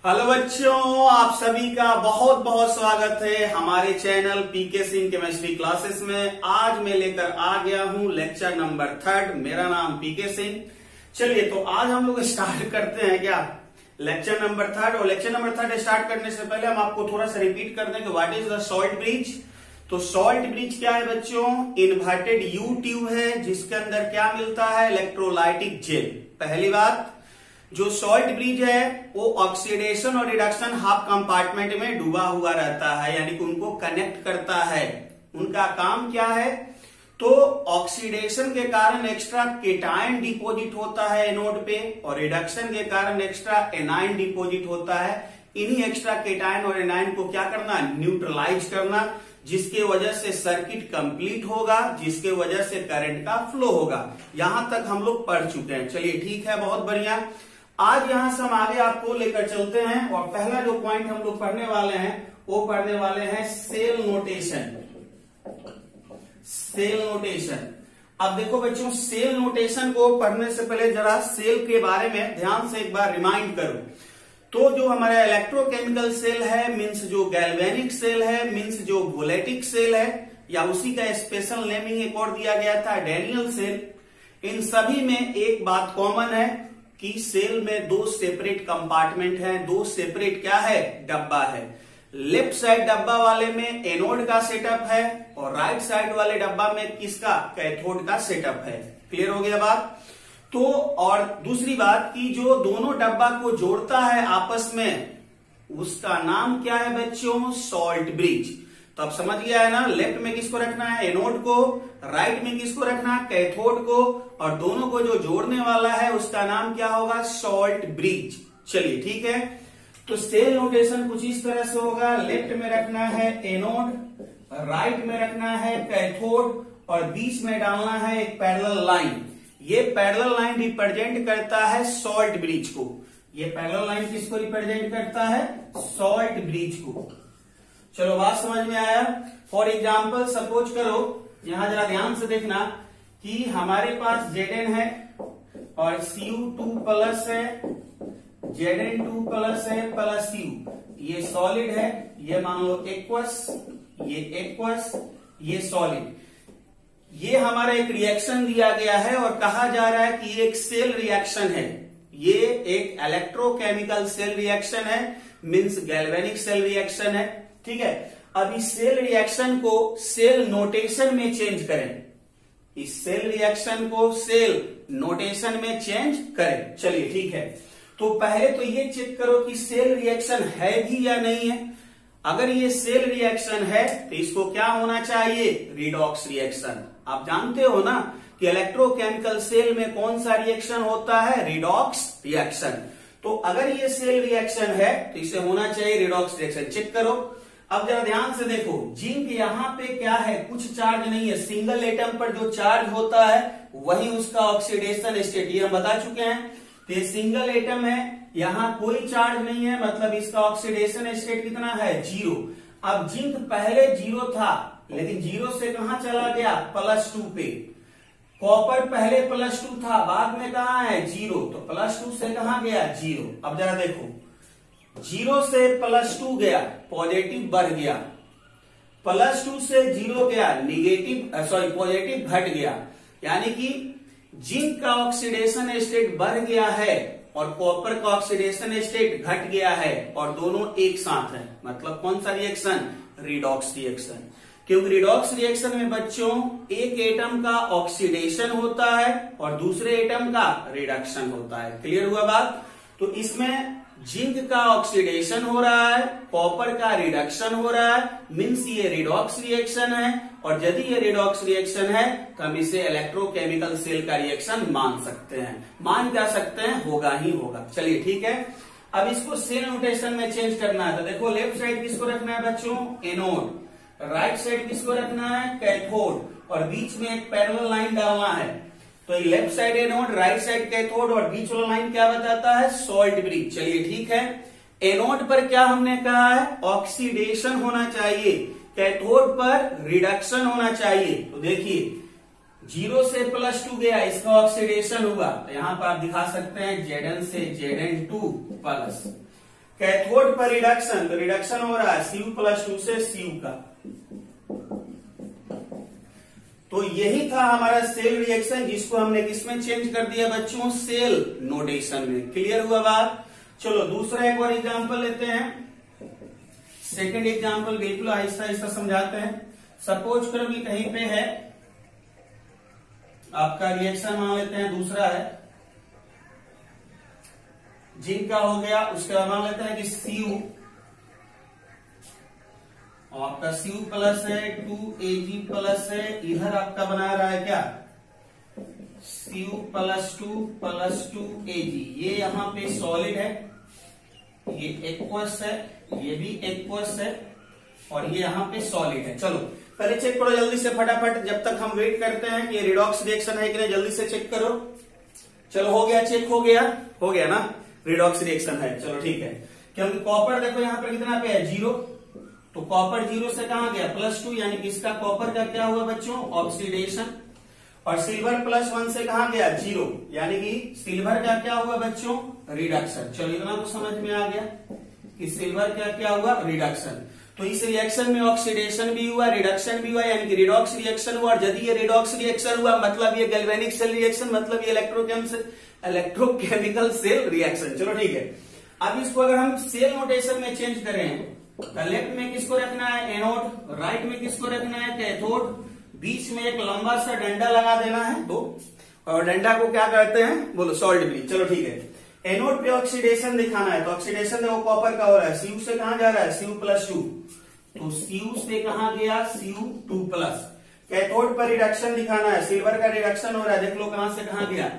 Hello बच्चों, आप सभी का बहुत बहुत स्वागत है हमारे channel PK Singh chemistry classes में। आज मैं लेकर आ गया हूं लेक्चर नंबर 3। मेरा नाम पीके सिंह। चलिए तो आज हम लोग स्टार्ट करते हैं क्या लेक्चर नंबर 3। और लेक्चर नंबर 3 स्टार्ट करने से पहले हम आपको थोड़ा सा रिपीट कर दें कि what is the salt bridge. तो सॉल्ट ब्रिज क्या है बच्चों? इन्वर्टेड यू ट्यूब है जिसके अंदर क्या मिलता है? Electrolytic gel. पहली बात, जो सॉल्ट ब्रिज है वो ऑक्सीडेशन और रिडक्शन हाफ कंपार्टमेंट में डूबा हुआ रहता है, यानी कि उनको कनेक्ट करता है। उनका काम क्या है? तो ऑक्सीडेशन के कारण एक्स्ट्रा केटायन डिपोजिट होता है एनोड पे और रिडक्शन के कारण एक्स्ट्रा एनायन डिपोजिट होता है। इन्हीं एक्स्ट्रा केटायन और एनायन को क्या करना? न्यूट्रलाइज करना, जिसके वजह से सर्किट कंप्लीट होगा, जिसके वजह से करंट का फ्लो होगा। यहां तक हम लोग पढ़ चुके हैं। चलिए ठीक है, बहुत बढ़िया। आज यहां से हम आगे आपको लेकर चलते हैं और पहला जो पॉइंट हम लोग पढ़ने वाले हैं वो पढ़ने वाले हैं सेल नोटेशन। Cell notation. अब देखो बच्चों, सेल नोटेशन को पढ़ने से पहले जरा सेल के बारे में ध्यान से एक बार रिमाइंड करो। तो जो हमारा इलेक्ट्रोकेमिकल सेल है, मीन्स जो गैल्वेनिक सेल है, मीन्स जो वोलेटिक सेल है, या उसी का स्पेशल नेमिंग एक और दिया गया था डैनियल सेल। इन सभी में एक बात कॉमन है कि सेल में दो सेपरेट कंपार्टमेंट हैं, दो सेपरेट क्या है? डब्बा है। लेफ्ट साइड डब्बा वाले में एनोड का सेटअप है और राइट साइड वाले डब्बा में किसका? कैथोड का सेटअप है। क्लियर हो गया बात? तो और दूसरी बात कि जो दोनों डब्बा को जोड़ता है आपस में, उसका नाम क्या है बच्चों? Salt bridge. तो अब समझ गया है ना, लेफ्ट में किसको रखना है? एनोड को। राइट में किसको रखना है? कैथोड को। और दोनों को जो जोड़ने वाला है उसका नाम क्या होगा? Salt bridge. चलिए ठीक है। तो सेल नोटेशन कुछ इस तरह से होगा। लेफ्ट में रखना है एनोड, राइट में रखना है कैथोड और बीच में डालना है एक पैरेलल लाइन। ये पैरेलल लाइन रिप्रेजेंट करता है सॉल्ट ब्रिज को। ये पैरेलल लाइन किसको रिप्रेजेंट करता है? सॉल्ट ब्रिज को। चलो बात समझ में आया। फॉर एग्जाम्पल सपोज करो, यहां जरा ध्यान से देखना कि हमारे पास Zn है और Cu2 प्लस है, Zn2 प्लस है प्लस Cu। ये सॉलिड है, ये मान लो एक्वस, ये सॉलिड। ये हमारा एक रिएक्शन दिया गया है और कहा जा रहा है कि ये एक सेल रिएक्शन है। ये एक इलेक्ट्रोकेमिकल सेल रिएक्शन है, मीन्स गैल्वेनिक सेल रिएक्शन है। ठीक है। अब इस सेल रिएक्शन को सेल नोटेशन में चेंज करें। इस सेल रिएक्शन को सेल नोटेशन में चेंज करें। चलिए ठीक है। तो पहले तो ये चेक करो कि सेल रिएक्शन है भी या नहीं है। अगर ये सेल रिएक्शन है तो इसको क्या होना चाहिए? Redox reaction. आप जानते हो ना कि इलेक्ट्रोकेमिकल सेल में कौन सा रिएक्शन होता है? Redox reaction. तो अगर ये सेल रिएक्शन है तो इसे होना चाहिए रिडॉक्स रिएक्शन। चेक करो। अब जरा ध्यान से देखो, जिंक यहाँ पे क्या है? कुछ चार्ज नहीं है। सिंगल एटम पर जो चार्ज होता है वही उसका ऑक्सीडेशन स्टेट, ये हम बता चुके हैं। तो ये सिंगल एटम है, यहाँ कोई चार्ज नहीं है, मतलब इसका ऑक्सीडेशन स्टेट कितना है? 0। अब जिंक पहले 0 था, लेकिन 0 से कहां चला गया? +2 पे। कॉपर पहले +2 था, बाद में कहा है? 0। तो +2 से कहां गया? 0। अब जरा देखो, 0 से +2 गया, पॉजिटिव बढ़ गया। +2 से 0 गया, पॉजिटिव घट गया। यानी कि जिंक का ऑक्सीडेशन स्टेट बढ़ गया है और कॉपर का ऑक्सीडेशन स्टेट घट गया है और दोनों एक साथ है। मतलब कौन सा रिएक्शन? Redox reaction. क्योंकि रिडॉक्स रिएक्शन में बच्चों एक एटम का ऑक्सीडेशन होता है और दूसरे एटम का रिडक्शन होता है। क्लियर हुआ बात? तो इसमें जिंक का ऑक्सीडेशन हो रहा है, कॉपर का रिडक्शन हो रहा है, मीन्स ये रिडॉक्स रिएक्शन है। और यदि ये रिडॉक्स रिएक्शन है तो हम इसे इलेक्ट्रोकेमिकल सेल का रिएक्शन मान सकते हैं। मान क्या सकते हैं? होगा ही होगा। चलिए ठीक है। अब इसको सेल नोटेशन में चेंज करना है। तो देखो, लेफ्ट साइड किसको रखना है बच्चों? एनोड। राइट साइड किसको रखना है? कैथोड। और बीच में एक पैरेलल लाइन डालना है। तो left side anode, right side cathode और बीच वाला लाइन क्या बताता है? Salt bridge. चलिए ठीक है। एनोड पर क्या हमने कहा है? ऑक्सीडेशन होना चाहिए। कैथोड पर रिडक्शन होना चाहिए। तो देखिए, 0 से +2 गया, इसका ऑक्सीडेशन हुआ। तो यहां पर आप दिखा सकते हैं Zn से Zn2 प्लस। कैथोड पर रिडक्शन, तो रिडक्शन हो रहा है Cu+2 से Cu का। तो यही था हमारा सेल रिएक्शन, जिसको हमने किसमें चेंज कर दिया बच्चों, सेल नोटेशन में। क्लियर हुआ बात। चलो दूसरा एक और एग्जांपल लेते हैं। सेकंड एग्जांपल बिल्कुल आहिस्ता आहिस्ता समझाते हैं। सपोज करो कि कहीं पे है आपका रिएक्शन, मान लेते हैं दूसरा है, जिंक का हो गया, उसके बाद मान लेते हैं कि Cu, आपका Cu प्लस है, 2Ag प्लस है, इधर आपका बना रहा है क्या, Cu+2 + 2Ag। ये यहाँ पे सॉलिड है, ये एक्वस है, ये भी एक्वस है, और ये यहाँ पे सॉलिड है। चलो पहले चेक करो जल्दी से फटाफट, जब तक हम वेट करते हैं कि ये रिडॉक्स रिएक्शन है कि नहीं, जल्दी से चेक करो। चलो हो गया, चेक हो गया ना, रिडॉक्स रिएक्शन है। चलो ठीक है, क्योंकि कॉपर देखो यहाँ पर कितना पे है, 0, तो कॉपर 0 से कहां गया, +2, यानी कि इसका कॉपर का क्या हुआ बच्चों, ऑक्सीडेशन। और सिल्वर +1 से कहां गया, 0, यानी कि सिल्वर का क्या हुआ बच्चों, रिडक्शन। चलो इतना तो समझ में आ गया कि सिल्वर का क्या हुआ, रिडक्शन। तो इस रिएक्शन में ऑक्सीडेशन भी हुआ, रिडक्शन भी हुआ, यानी कि रिडॉक्स रिएक्शन हुआ। और यदि ये रिडॉक्स रिएक्शन हुआ मतलब ये गैल्वेनिक सेल रिएक्शन, मतलब ये इलेक्ट्रोकेमिकल सेल रिएक्शन। चलो ठीक है, अब इसको अगर हम सेल नोटेशन में चेंज करें, तो लेफ्ट में किसको रखना है, एनोड, राइट में किसको रखना है, कैथोड, बीच में एक लंबा सा डंडा लगा देना है 2, और डंडा को क्या कहते हैं, बोलो, सॉल्ट ब्रिज। चलो ठीक है, एनोड पे ऑक्सीडेशन दिखाना है, तो ऑक्सीडेशन देखो कॉपर का हो रहा है, Cu से कहां जा रहा है, Cu+2, तो Cu से कहां गया, Cu2+। कैथोड पर रिडक्शन दिखाना है, सिल्वर का रिडक्शन हो रहा है, देख लो कहां से कहां गया,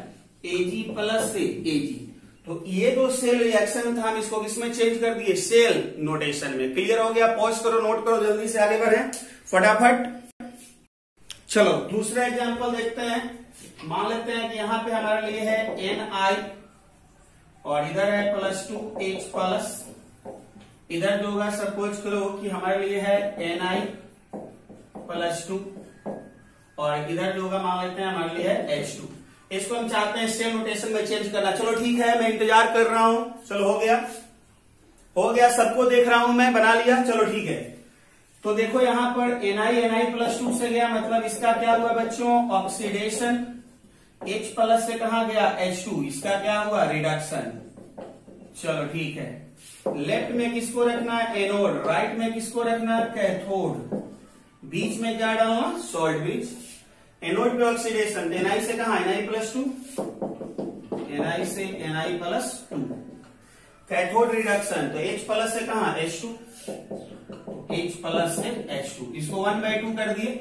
Ag+ से Ag। तो ये दो सेल रिएक्शन था, हम इसको किसमें चेंज कर दिए, सेल नोटेशन में। क्लियर हो गया, पॉज करो, नोट करो, जल्दी से आगे बढ़े फटाफट। चलो दूसरा एग्जांपल देखते हैं। मान लेते हैं कि यहाँ पे हमारे लिए है Ni, और इधर है +2H+, इधर जो होगा सपोज करो कि हमारे लिए है Ni+2, और इधर जो होगा मान लेते हैं हमारे लिए है H2। इसको हम चाहते हैं सेल नोटेशन में चेंज करना। चलो ठीक है, मैं इंतजार कर रहा हूं। चलो हो गया, सबको देख रहा हूं मैं, बना लिया। चलो ठीक है, तो देखो यहां पर Ni+2 से गया, मतलब इसका क्या हुआ बच्चों, ऑक्सीडेशन। H+ से कहां गया, H2, इसका क्या हुआ, रिडक्शन। चलो ठीक है, लेफ्ट में किसको रखना है, एनोड, राइट में किसको रखना है, कैथोड, बीच में क्या डालना, सॉल्ट ब्रिज। एनोड पे ऑक्सीडेशन, Ni से कहां, Ni+2, Ni से Ni+2। कैथोड रिडक्शन, तो H+ से कहां, H2, H+ से H2। इसको 1/2 कर दिए,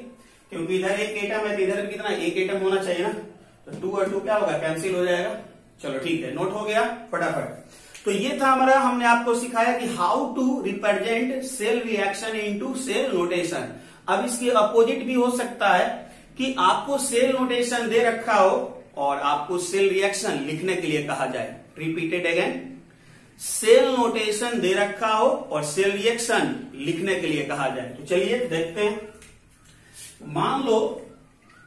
क्योंकि इधर एक एटम है, तो इधर भी कितना, एक एटम होना चाहिए ना, तो 2 और 2 क्या होगा, कैंसिल हो जाएगा। चलो ठीक है, नोट हो गया फटाफट। तो ये था हमारा, हमने आपको सिखाया कि how to represent cell reaction into cell notation. अब इसकी अपोजिट भी हो सकता है कि आपको सेल नोटेशन दे रखा हो और आपको सेल रिएक्शन लिखने के लिए कहा जाए। रिपीटेड अगेन, सेल नोटेशन दे रखा हो और सेल रिएक्शन लिखने के लिए कहा जाए। तो चलिए देखते हैं। मान लो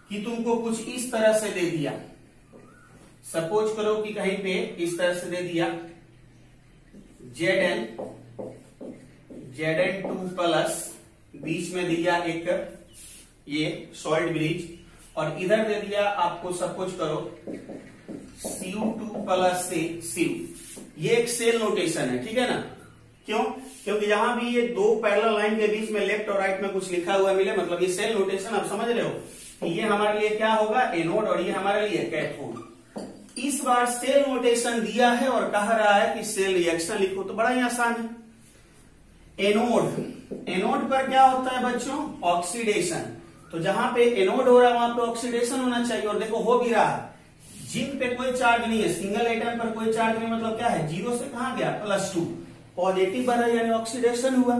कि तुमको कुछ इस तरह से दे दिया, सपोज करो कि कहीं पे इस तरह से दे दिया Zn2+, बीच में दिया एक ये सॉल्ट ब्रिज, और इधर दे दिया आपको सपोज करो Cu2+ से Cu। ये एक सेल नोटेशन है, ठीक है ना। क्यों, क्योंकि यहां भी ये दो पैरेलल लाइन के बीच में लेफ्ट और राइट में कुछ लिखा हुआ मिले, मतलब ये सेल नोटेशन। आप समझ रहे हो कि ये हमारे लिए क्या होगा, एनोड, और ये हमारे लिए कैथोड। इस बार सेल नोटेशन दिया है और कह रहा है कि सेल रिएक्शन लिखो, तो बड़ा ही आसान है। एनोड पर क्या होता है बच्चों, ऑक्सीडेशन। तो जहां पे एनोड हो रहा है वहां पे ऑक्सीडेशन होना चाहिए, और देखो हो भी रहा है। जिंक पे कोई चार्ज नहीं है, सिंगल एटम पर कोई चार्ज नहीं, मतलब क्या है, 0 से कहां गया, +2, पॉजिटिव बढ़ा यानी ऑक्सीडेशन हुआ।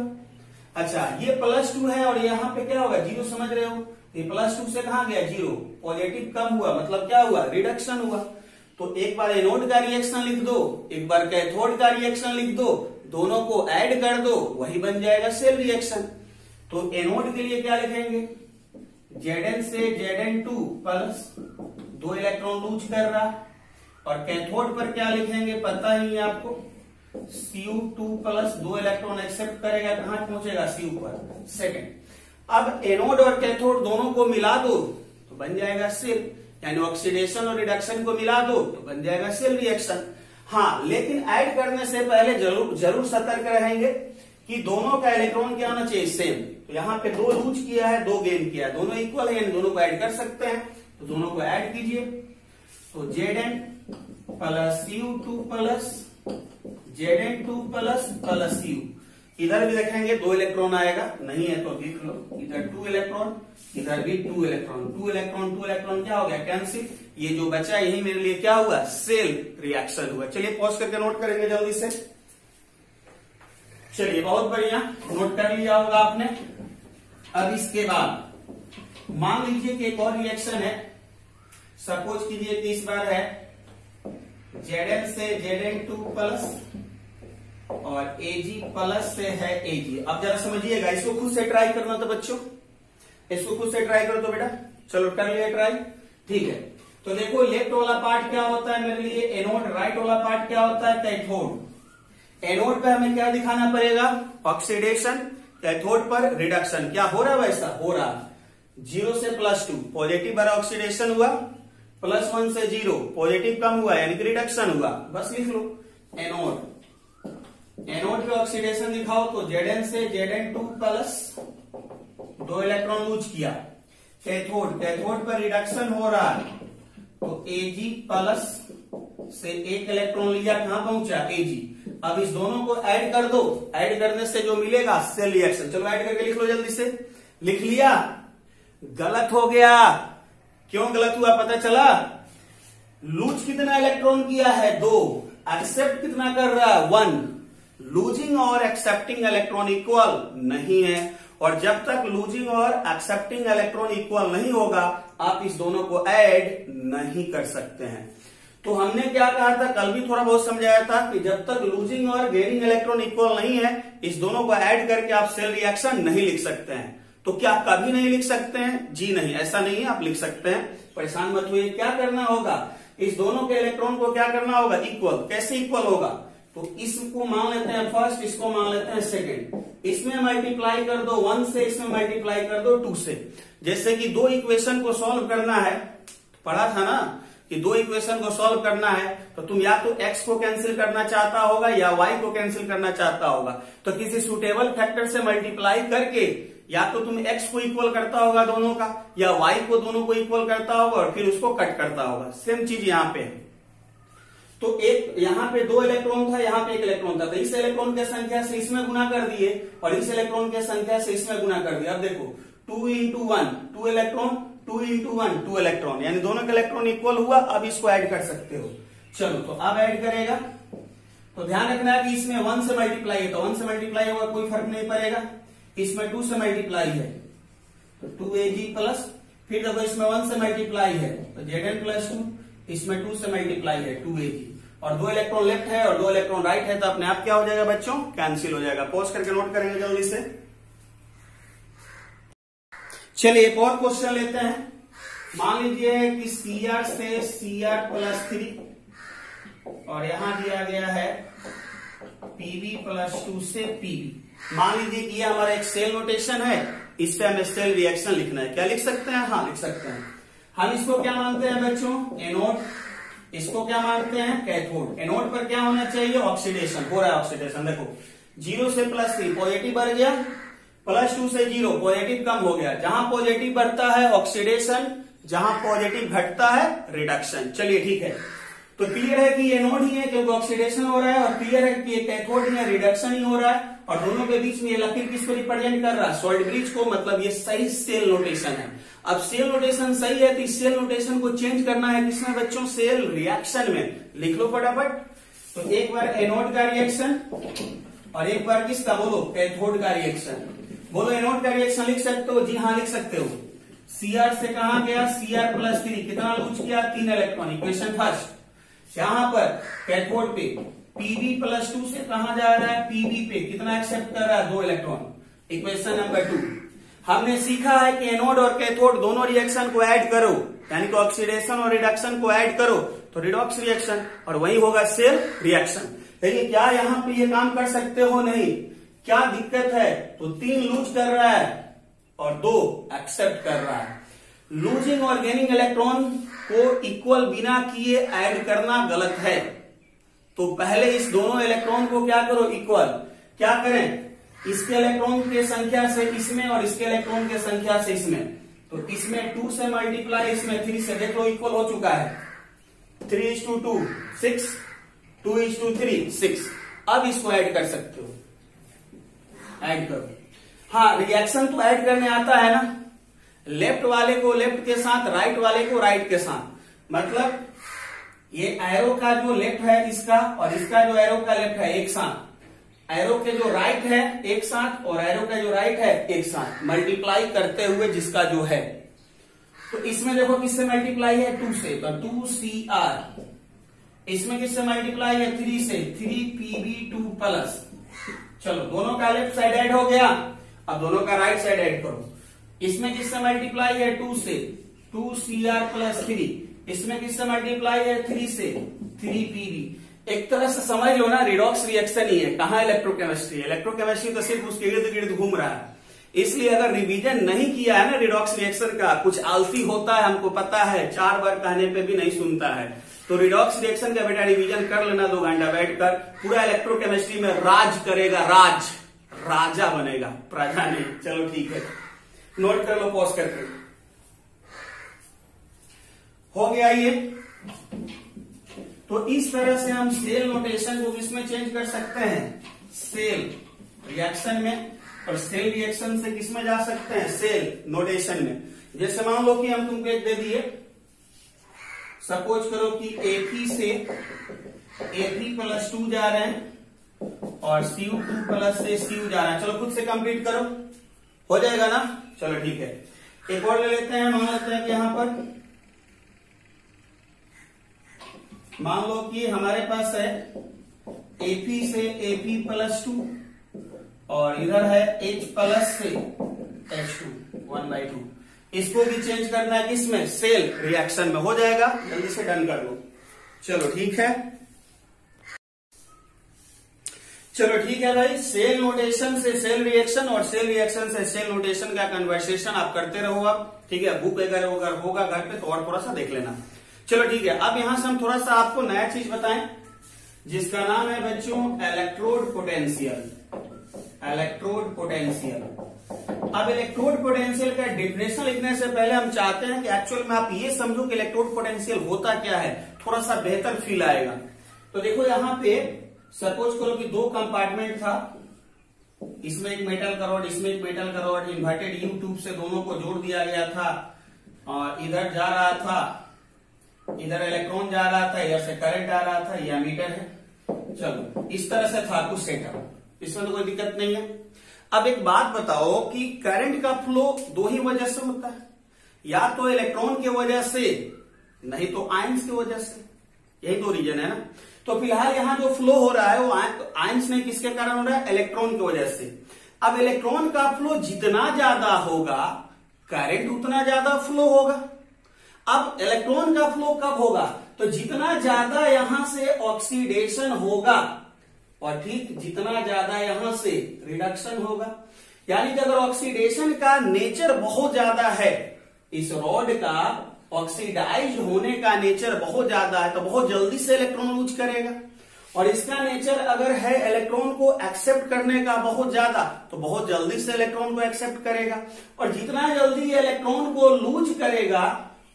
अच्छा, ये +2 है और यहाँ पे क्या होगा, 0, समझ रहे हो। ये +2 से कहां गया, 0, पॉजिटिव कम हुआ, मतलब क्या हुआ, रिडक्शन हुआ। तो एक बार एनोड का रिएक्शन लिख दो, एक बार कैथोड का रिएक्शन लिख दो, दोनों को ऐड कर दो, वही बन जाएगा सेल रिएक्शन। तो एनोड के लिए क्या लिखेंगे, Zn से Zn2+, 2 इलेक्ट्रॉन लूज कर रहा, और कैथोड पर क्या लिखेंगे पता ही है आपको, Cu2 प्लस 2 इलेक्ट्रॉन एक्सेप्ट करेगा, कहां पहुंचेगा Cu पर, सेकेंड। अब एनोड और कैथोड दोनों को मिला दो तो बन जाएगा सेल, यानी ऑक्सीडेशन और रिडक्शन को मिला दो तो बन जाएगा सेल रिएक्शन। हाँ, लेकिन ऐड करने से पहले जरूर सतर्क रहेंगे कि दोनों का इलेक्ट्रॉन क्या होना चाहिए, सेम। तो यहाँ पे 2 लूज किया है, 2 गेन किया है, दोनों इक्वल है, यानी दोनों को ऐड कर सकते हैं, तो दोनों को ऐड कीजिए। तो Zn plus Cu2 plus Zn2 plus Cu, इधर भी देखेंगे 2 इलेक्ट्रॉन आएगा, नहीं है तो लिख लो, इधर 2 इलेक्ट्रॉन, इधर भी 2 इलेक्ट्रॉन, 2 इलेक्ट्रॉन 2 इलेक्ट्रॉन क्या हो गया, कैंसिल। ये जो बचा यही मेरे लिए क्या हुआ, सेल रिएक्शन हुआ। चलिए पॉज करके नोट करेंगे जल्दी से। चलिए बहुत बढ़िया, नोट कर लिया होगा आपने। अब इसके बाद मान लीजिए कि एक और रिएक्शन है, सपोज कीजिए कि इस बार है Zn से Zn2 प्लस और Ag प्लस से है Ag। अब जरा समझिएगा, इसको खुद से ट्राई करना था बच्चों, इसको खुद से ट्राई करो तो बेटा, चलो कर लिया ट्राई, ठीक है। तो देखो लेफ्ट वाला पार्ट क्या होता है मेरे लिए एनोड, राइट वाला पार्ट क्या होता है कैथोड। एनोड पे हमें क्या दिखाना पड़ेगा, ऑक्सीडेशन, कैथोड पर रिडक्शन। क्या हो रहा है, वैसा हो रहा, 0 से +2 पॉजिटिव बार ऑक्सीडेशन हुआ, +1 से 0 पॉजिटिव कम हुआ यानी कि रिडक्शन हुआ, बस लिख लो एनोड। एनोड पे ऑक्सीडेशन दिखाओ तो Zn से Zn2 प्लस 2 इलेक्ट्रॉन लूज किया। कैथोड, कैथोड पर रिडक्शन हो रहा है तो Ag प्लस से 1 इलेक्ट्रॉन लिया, कहां पहुंचा Ag। अब इस दोनों को ऐड कर दो, ऐड करने से जो मिलेगा सेल रिएक्शन। चलो ऐड करके लिख लो जल्दी से, लिख लिया, गलत हो गया। क्यों गलत हुआ पता चला, लूज कितना इलेक्ट्रॉन किया है 2, एक्सेप्ट कितना कर रहा है 1। लूजिंग और एक्सेप्टिंग इलेक्ट्रॉन इक्वल नहीं है, और जब तक लूजिंग और एक्सेप्टिंग इलेक्ट्रॉन इक्वल नहीं होगा आप इस दोनों को ऐड नहीं कर सकते हैं। तो हमने क्या कहा था, कल भी थोड़ा बहुत समझाया था कि जब तक लूजिंग और गेनिंग इलेक्ट्रॉन इक्वल नहीं है इस दोनों को ऐड करके आप सेल रिएक्शन नहीं लिख सकते हैं। तो क्या कभी नहीं लिख सकते हैं, जी नहीं, ऐसा नहीं है, आप लिख सकते हैं, परेशान मत हुए। क्या करना होगा, इस दोनों के इलेक्ट्रॉन को क्या करना होगा, इक्वल। कैसे इक्वल होगा, तो इसको मान लेते हैं फर्स्ट, इसको मान लेते हैं सेकंड। इसमें मल्टीप्लाई कर दो 1 से, इसमें मल्टीप्लाई कर दो 2 से। जैसे कि 2 इक्वेशन को सॉल्व करना है, पढ़ा था ना कि 2 इक्वेशन को सॉल्व करना है तो तुम या तो x को कैंसिल करना चाहता होगा या y को कैंसिल करना चाहता होगा। तो किसी सुटेबल फैक्टर से मल्टीप्लाई करके या तो तुम x को इक्वल करता होगा दोनों का, या y को दोनों को इक्वल करता होगा और फिर उसको कट करता होगा। सेम चीज यहाँ पे है। तो एक यहाँ पे 2 इलेक्ट्रॉन था, यहाँ पे 1 इलेक्ट्रॉन था, तो इस इलेक्ट्रॉन की संख्या से इसमें गुना कर दिए और इस इलेक्ट्रॉन की संख्या से इसमें गुना कर दिया। अब देखो 2 into 1 2 इलेक्ट्रॉन, 2 into 1 2 इलेक्ट्रॉन, यानी दोनों का इलेक्ट्रॉन इक्वल हुआ। अब इसको ऐड कर सकते हो। चलो तो अब ऐड करेगा तो ध्यान रखना है कि इसमें 1 से मल्टीप्लाई है तो 1 से मल्टीप्लाई होगा, कोई फर्क नहीं पड़ेगा। इसमें 2 से मल्टीप्लाई है तो 2Ag प्लस, फिर देखो इसमें 1 से मल्टीप्लाई है तो Zn प्लस 2, इसमें 2 से मल्टीप्लाई है 2Ag, और 2 इलेक्ट्रॉन लेफ्ट है और 2 इलेक्ट्रॉन राइट है तो अपने आप क्या हो जाएगा बच्चों, कैंसिल हो जाएगा। पॉज करके नोट करेंगे जल्दी से। चलिए एक और क्वेश्चन लेते हैं। मान लीजिए कि Cr से Cr प्लस 3 और यहां दिया गया है Pb प्लस 2 से Pb। मान लीजिए कि ये हमारा एक सेल नोटेशन है, इस पे हमें सेल रिएक्शन लिखना है। क्या लिख सकते हैं, हाँ लिख सकते हैं। हम इसको क्या मानते हैं बच्चों, एनोड, इसको क्या मानते हैं, कैथोड। एनोड पर क्या होना चाहिए, ऑक्सीडेशन, हो रहा है ऑक्सीडेशन। देखो 0 से +3 पॉजिटिव बढ़ गया, +2 से 0 पॉजिटिव कम हो गया। जहां पॉजिटिव बढ़ता है ऑक्सीडेशन, जहां पॉजिटिव घटता है रिडक्शन। चलिए ठीक है, तो क्लियर है कि ये एनोड ही है क्योंकि ऑक्सीडेशन हो रहा है, और क्लियर है कि ये कैथोड ही है, रिडक्शन ही हो रहा है, और दोनों के बीच में ये लकीर किसको रिप्रेजेंट कर रहा है, सॉल्ट ब्रिज को। मतलब ये सही सेल नोटेशन है। अब सेल नोटेशन सही है तो इस सेल नोटेशन को चेंज करना है किसमें बच्चों, सेल रिएक्शन में। लिख लो फटाफट। तो एक बार एनोड का रिएक्शन और एक बार किसका, बोलो, कैथोड का रिएक्शन। बोलो एनोड का रिएक्शन लिख सकते हो, जी हाँ लिख सकते हो। Cr से कहां गया, Cr प्लस 3, कितना लूज किया, 3 इलेक्ट्रॉन, इक्वेशन फर्स्ट। यहां पर कैथोड पे Pb प्लस 2 से कहां जा रहा है, Pb पे कितना एक्सेप्ट कर रहा है, 2 इलेक्ट्रॉन, इक्वेशन नंबर 2। हमने सीखा है कि एनोड और कैथोड दोनों रिएक्शन को ऐड करो, यानी कि ऑक्सीडेशन और रिडक्शन को ऐड करो तो रिडॉक्स रिएक्शन, और वही होगा सेल रिएक्शन। लेकिन क्या यहाँ पे ये काम कर सकते हो? नहीं। क्या दिक्कत है? तो 3 लूज कर रहा है और 2 एक्सेप्ट कर रहा है। लूजिंग और गेनिंग इलेक्ट्रॉन को इक्वल बिना किए ऐड करना गलत है। तो पहले इस दोनों इलेक्ट्रॉन को क्या करो? इक्वल। क्या करें? इसके इलेक्ट्रॉन की संख्या से इसमें और इसके इलेक्ट्रॉन की संख्या से इसमें, तो इसमें 2 से मल्टीप्लाई, इसमें 3 से, देख लो इक्वल हो चुका है। 3:2 6, 2:3 6। अब इसको ऐड कर सकते हो, ऐड करो। हाँ, रिएक्शन तो ऐड करने आता है ना, लेफ्ट वाले को लेफ्ट के साथ, राइट वाले को राइट के साथ। मतलब ये एरो का जो लेफ्ट है इसका, और इसका जो एरो का लेफ्ट है एक साथ, एरो के जो राइट है एक साथ और एरो का जो राइट है एक साथ, मल्टीप्लाई करते हुए जिसका जो है। तो इसमें देखो किससे मल्टीप्लाई है? 2 से, तो 2Cr। इसमें किससे मल्टीप्लाई है? 3 से, 3Pb2 प्लस। चलो, दोनों का लेफ्ट साइड ऐड हो गया, अब दोनों का राइट साइड ऐड करो। इसमें किससे मल्टीप्लाई है? 2 से, 2Cr प्लस 3। इसमें किससे मल्टीप्लाई है? 3 से, 3Pb। एक तरह से समझ लो ना, रिडॉक्स रिएक्शन ही है। कहाँ इलेक्ट्रोकेमिस्ट्री? इलेक्ट्रोकेमिस्ट्री तो सिर्फ उसके इर्द गिर्द घूम रहा है। इसलिए अगर रिवीजन नहीं किया है ना रिडॉक्स रिएक्शन का, कुछ आलसी होता है, हमको पता है, 4 बार कहने पे भी नहीं सुनता है, तो रिडॉक्स रिएक्शन का बेटा रिवीजन कर लेना 2 घंटा बैठकर। पूरा इलेक्ट्रोकेमिस्ट्री में राज करेगा, राज, राजा बनेगा, प्रजा नहीं। चलो ठीक है, नोट कर लो पॉज करके। हो गया ये। तो इस तरह से हम सेल नोटेशन को किसमें चेंज कर सकते हैं? सेल रिएक्शन में, और सेल रिएक्शन से किसमें जा सकते हैं? सेल नोटेशन में। जैसे मान लो कि हम तुमको एक दे दिए, सपोज करो कि Fe से Fe+2 जा रहे हैं और Cu2+ से Cu जा रहा है। चलो खुद से कंप्लीट करो, हो जाएगा ना? चलो ठीक है, एक और ले लेते हैं। मान लेते हैं कि यहां पर मान लो कि हमारे पास है Fe से Fe+2 और इधर है H प्लस से H2 1/2। इसको भी चेंज करना है किसमें? सेल रिएक्शन में। हो जाएगा, जल्दी से डन कर लो। चलो ठीक है, चलो ठीक है भाई। सेल नोटेशन से सेल रिएक्शन और सेल रिएक्शन से सेल नोटेशन का कन्वर्सेशन आप करते रहो आप, ठीक है। बुक अगर होगा घर पे तो और थोड़ा सा देख लेना। चलो ठीक है, अब यहां से हम थोड़ा सा आपको नया चीज बताएं जिसका नाम है बच्चों इलेक्ट्रोड पोटेंशियल। Electrode potential. अब इलेक्ट्रोड पोटेंशियल का डिफिनेशन लिखने से पहले हम चाहते हैं कि एक्चुअल में आप ये समझो कि इलेक्ट्रोड पोटेंशियल होता क्या है, थोड़ा सा बेहतर फील आएगा। तो देखो यहाँ पे सपोज करो कि 2 कंपार्टमेंट था, इसमें एक मेटल का रॉड, इसमें एक मेटल का रॉड, इन्वर्टेड यू ट्यूब से दोनों को जोड़ दिया गया था और इधर जा रहा था, इधर इलेक्ट्रॉन जा रहा था, इधर से करंट आ रहा था, यह मीटर है। चलो इस तरह से था कुछ सेटअप, इसमें तो कोई दिक्कत नहीं है। अब एक बात बताओ कि करंट का फ्लो 2 ही वजह से होता है, या तो इलेक्ट्रॉन की वजह से, नहीं तो आयंस की वजह से। यही 2 रीजन है ना। तो फिलहाल यहां जो फ्लो हो रहा है वो आयंस ने किसके कारण हो रहा है? इलेक्ट्रॉन की वजह से। अब इलेक्ट्रॉन का फ्लो जितना ज्यादा होगा करंट उतना ज्यादा फ्लो होगा। अब इलेक्ट्रॉन का फ्लो कब होगा? तो जितना ज्यादा यहां से ऑक्सीडेशन होगा और ठीक जितना ज्यादा यहां से रिडक्शन होगा। यानी कि अगर ऑक्सीडेशन का नेचर बहुत ज्यादा है, इस रॉड का ऑक्सीडाइज होने का नेचर बहुत ज्यादा है, तो बहुत जल्दी से इलेक्ट्रॉन लूज करेगा। और इसका नेचर अगर है इलेक्ट्रॉन को एक्सेप्ट करने का बहुत ज्यादा, तो बहुत जल्दी से इलेक्ट्रॉन को एक्सेप्ट करेगा। और जितना जल्दी ये इलेक्ट्रॉन को लूज करेगा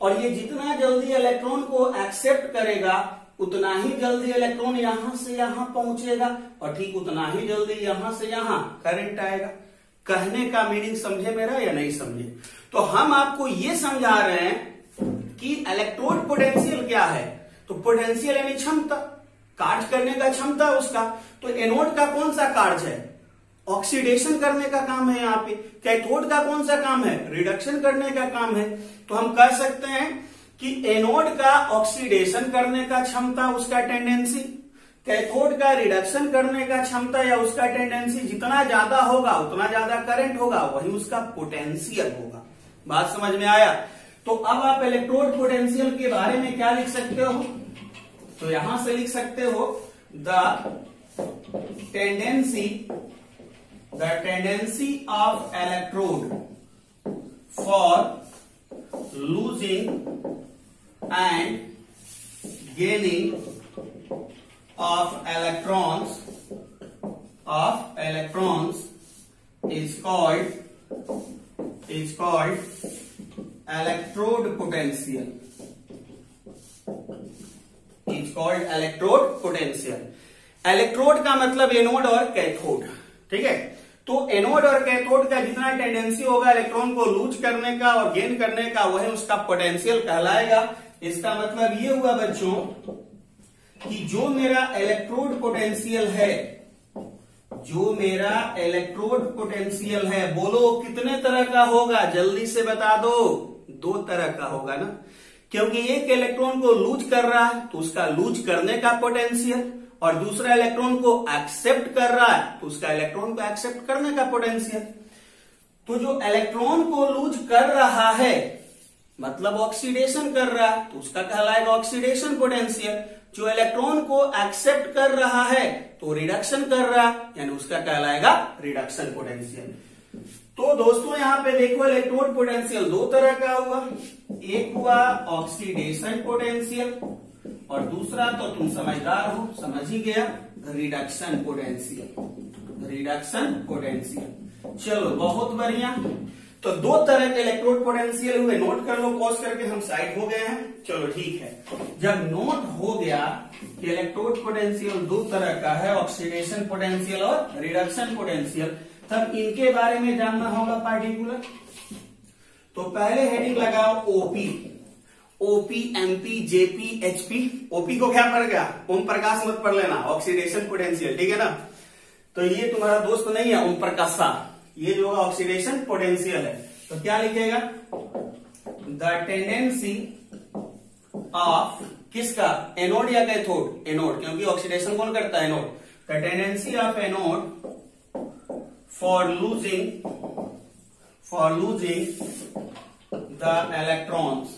और ये जितना जल्दी इलेक्ट्रॉन को एक्सेप्ट करेगा, उतना ही जल्दी इलेक्ट्रॉन यहां से यहां पहुंचेगा और ठीक उतना ही जल्दी यहां से यहां करंट आएगा। कहने का मीनिंग समझे मेरा या नहीं समझे? तो हम आपको ये समझा रहे हैं कि इलेक्ट्रोड पोटेंशियल क्या है। तो पोटेंशियल यानी क्षमता, कार्य करने का क्षमता उसका। तो एनोड का कौन सा कार्य है? ऑक्सीडेशन करने का काम है यहाँ पे। कैथोड का कौन सा काम है? रिडक्शन करने का काम है। तो हम कह सकते हैं कि एनोड का ऑक्सीडेशन करने का क्षमता, उसका टेंडेंसी, कैथोड का रिडक्शन करने का क्षमता या उसका टेंडेंसी जितना ज्यादा होगा उतना ज्यादा करंट होगा, वही उसका पोटेंशियल होगा। बात समझ में आया? तो अब आप इलेक्ट्रोड पोटेंशियल के बारे में क्या लिख सकते हो? तो यहां से लिख सकते हो the tendency of electrode for losing and gaining of electrons is called electrode potential. Electrode का मतलब एनोड और कैथोड, ठीक है। तो एनोड और कैथोड का जितना टेंडेंसी होगा इलेक्ट्रॉन को लूज करने का और गेन करने का, वह उसका पोटेंशियल कहलाएगा। इसका मतलब ये हुआ बच्चों कि जो मेरा इलेक्ट्रोड पोटेंशियल है, बोलो कितने तरह का होगा, जल्दी से बता दो। 2 तरह का होगा ना, क्योंकि एक इलेक्ट्रॉन को लूज कर रहा है तो उसका लूज करने का पोटेंशियल, और दूसरा इलेक्ट्रॉन को एक्सेप्ट कर रहा है तो उसका इलेक्ट्रॉन को एक्सेप्ट करने का पोटेंशियल। तो जो इलेक्ट्रॉन को लूज कर रहा है मतलब ऑक्सीडेशन कर रहा है तो उसका कहलाएगा ऑक्सीडेशन पोटेंशियल। जो इलेक्ट्रॉन को एक्सेप्ट कर रहा है तो रिडक्शन कर रहा है, यानी उसका कहलाएगा रिडक्शन पोटेंशियल। तो दोस्तों यहां पे देखो इलेक्ट्रोड पोटेंशियल 2 तरह का हुआ, एक हुआ ऑक्सीडेशन पोटेंशियल और दूसरा तो तुम समझदार हो, समझ ही गया, रिडक्शन पोटेंशियल। चलो बहुत बढ़िया। तो 2 तरह के इलेक्ट्रोड पोटेंशियल हुए, नोट कर लो, पॉज करके हम साइड हो गए हैं। चलो ठीक है, जब नोट हो गया कि इलेक्ट्रोड पोटेंशियल 2 तरह का है, ऑक्सीडेशन पोटेंशियल और रिडक्शन पोटेंशियल, तब इनके बारे में जानना होगा पार्टिकुलर। तो पहले हेडिंग लगाओ OP, MP, JP, HP. OP को क्या पड़ गया, ओम प्रकाश मत पढ़ लेना, ऑक्सीडेशन पोटेंशियल, ठीक है ना। तो ये तुम्हारा दोस्त नहीं है ओम प्रकाश, ये जो ऑक्सीडेशन पोटेंशियल है। तो क्या लिखेगा, द टेंडेंसी ऑफ किसका, एनोड या कैथोड, एनोड, क्योंकि ऑक्सीडेशन कौन करता है, anode. The tendency of anode for losing the electrons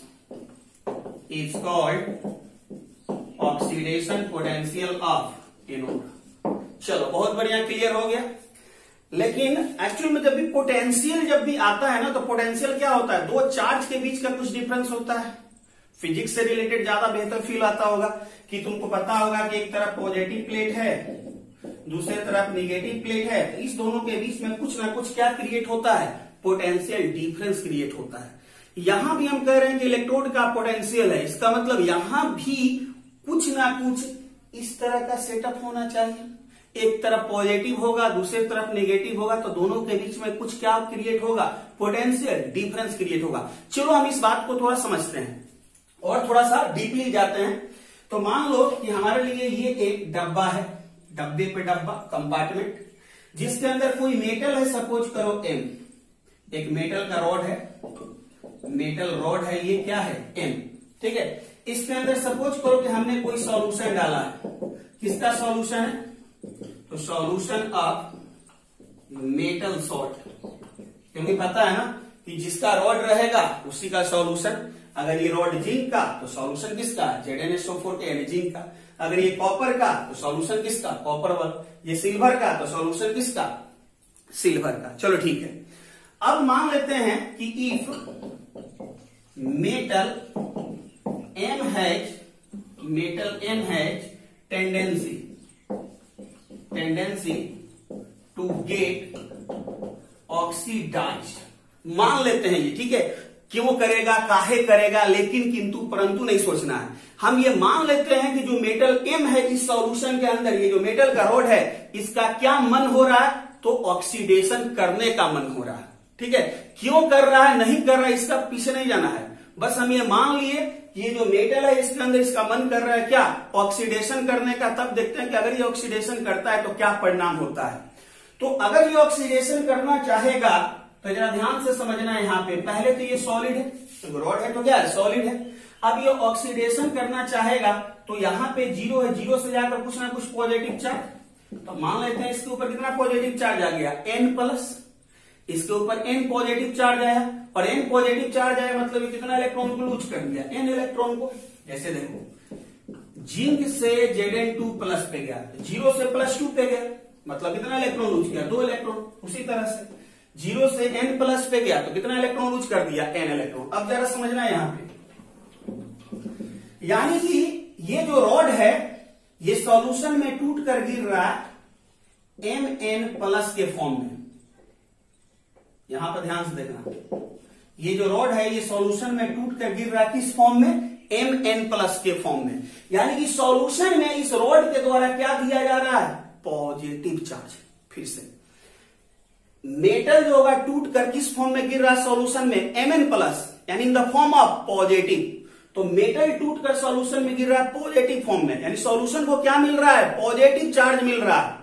is called oxidation potential of anode. चलो बहुत बढ़िया, क्लियर हो गया। लेकिन एक्चुअल में जब भी आता है ना, तो पोटेंशियल क्या होता है, 2 चार्ज के बीच का कुछ डिफरेंस होता है। फिजिक्स से रिलेटेड ज्यादा बेहतर फील आता होगा कि तुमको पता होगा कि एक तरफ पॉजिटिव प्लेट है, दूसरे तरफ निगेटिव प्लेट है, तो इस दोनों के बीच में कुछ ना कुछ क्या क्रिएट होता है, पोटेंशियल डिफरेंस क्रिएट होता है। यहां भी हम कह रहे हैं कि इलेक्ट्रोड का पोटेंशियल है, इसका मतलब यहां भी कुछ ना कुछ इस तरह का सेटअप होना चाहिए। एक तरफ पॉजिटिव होगा, दूसरी तरफ नेगेटिव होगा, तो दोनों के बीच में कुछ क्या क्रिएट होगा, पोटेंशियल डिफरेंस क्रिएट होगा। चलो हम इस बात को थोड़ा समझते हैं और थोड़ा सा डीपली जाते हैं। तो मान लो कि हमारे लिए ये एक डब्बा है, डब्बे पे डब्बा, कंपार्टमेंट, जिसके अंदर कोई मेटल है, सपोज करो एम, एक मेटल का रॉड है, मेटल रॉड है, ये क्या है, एम, ठीक है। इसके अंदर सपोज करो कि हमने कोई सॉल्यूशन डाला है, किसका सॉल्यूशन है, तो सॉल्यूशन ऑफ मेटल सॉल्ट, क्योंकि पता है ना कि जिसका रॉड रहेगा उसी का सॉल्यूशन। अगर ये रॉड जिंक का तो सॉल्यूशन किसका, ZnSO4 के, यानी जिंक का। अगर ये कॉपर का तो सॉल्यूशन किसका, कॉपर वाला। ये सिल्वर का तो सॉल्यूशन किसका, सिल्वर का। चलो ठीक है, अब मान लेते हैं कि if metal M has tendency to get oxidized, मान लेते हैं ये, ठीक है। क्यों करेगा, काहे करेगा, लेकिन किंतु परंतु नहीं सोचना है। हम ये मान लेते हैं कि जो मेटल M है इस सॉल्यूशन के अंदर, ये जो मेटल का रॉड है, इसका क्या मन हो रहा है, तो ऑक्सीडेशन करने का मन हो रहा है, ठीक है। क्यों कर रहा है, नहीं कर रहा है, इसका पीछे नहीं जाना है। बस हम ये मान लिए कि ये जो मेटल है इसके अंदर इसका मन कर रहा है क्या, ऑक्सीडेशन करने का। तब देखते हैं कि अगर ये ऑक्सीडेशन करता है तो क्या परिणाम होता है। तो अगर ये ऑक्सीडेशन करना चाहेगा तो जरा ध्यान से समझना है। यहाँ पे पहले तो ये सॉलिड है, तो रॉड है तो क्या है, सॉलिड है। अब ये ऑक्सीडेशन करना चाहेगा तो यहाँ पे 0 है, 0 से जाकर कुछ ना कुछ पॉजिटिव चार्ज, तो मान लेते हैं इसके ऊपर कितना पॉजिटिव चार्ज आ गया, N+। इसके ऊपर N पॉजिटिव चार्ज आया, और N पॉजिटिव चार्ज आया मतलब कितना इलेक्ट्रॉन को लूज कर दिया, N इलेक्ट्रॉन को। जैसे देखो जिंक से Zn2 प्लस पे गया, 0 से +2 पे गया, मतलब कितना इलेक्ट्रॉन लूज किया, 2 इलेक्ट्रॉन। उसी तरह से 0 से N प्लस पे गया तो कितना इलेक्ट्रॉन लूज कर दिया, N इलेक्ट्रॉन। अब जरा समझना है यहां पे, यानी कि ये जो रॉड है ये सॉल्यूशन में टूट कर गिर रहा है Mn प्लस के फॉर्म में। यहां पर ध्यान से देखना, ये जो रॉड है ये सॉल्यूशन में टूट कर गिर रहा है किस फॉर्म में, Mn प्लस के फॉर्म में। यानी कि सॉल्यूशन में इस रॉड के द्वारा क्या दिया जा रहा है, पॉजिटिव चार्ज। फिर से मेटल जो होगा टूट कर किस फॉर्म में गिर रहा है सॉल्यूशन में, Mn प्लस, यानी in the form of positive. तो मेटल टूट कर सॉल्यूशन में गिर रहा है पॉजिटिव फॉर्म में, यानी सॉल्यूशन को क्या मिल रहा है, पॉजिटिव चार्ज मिल रहा है।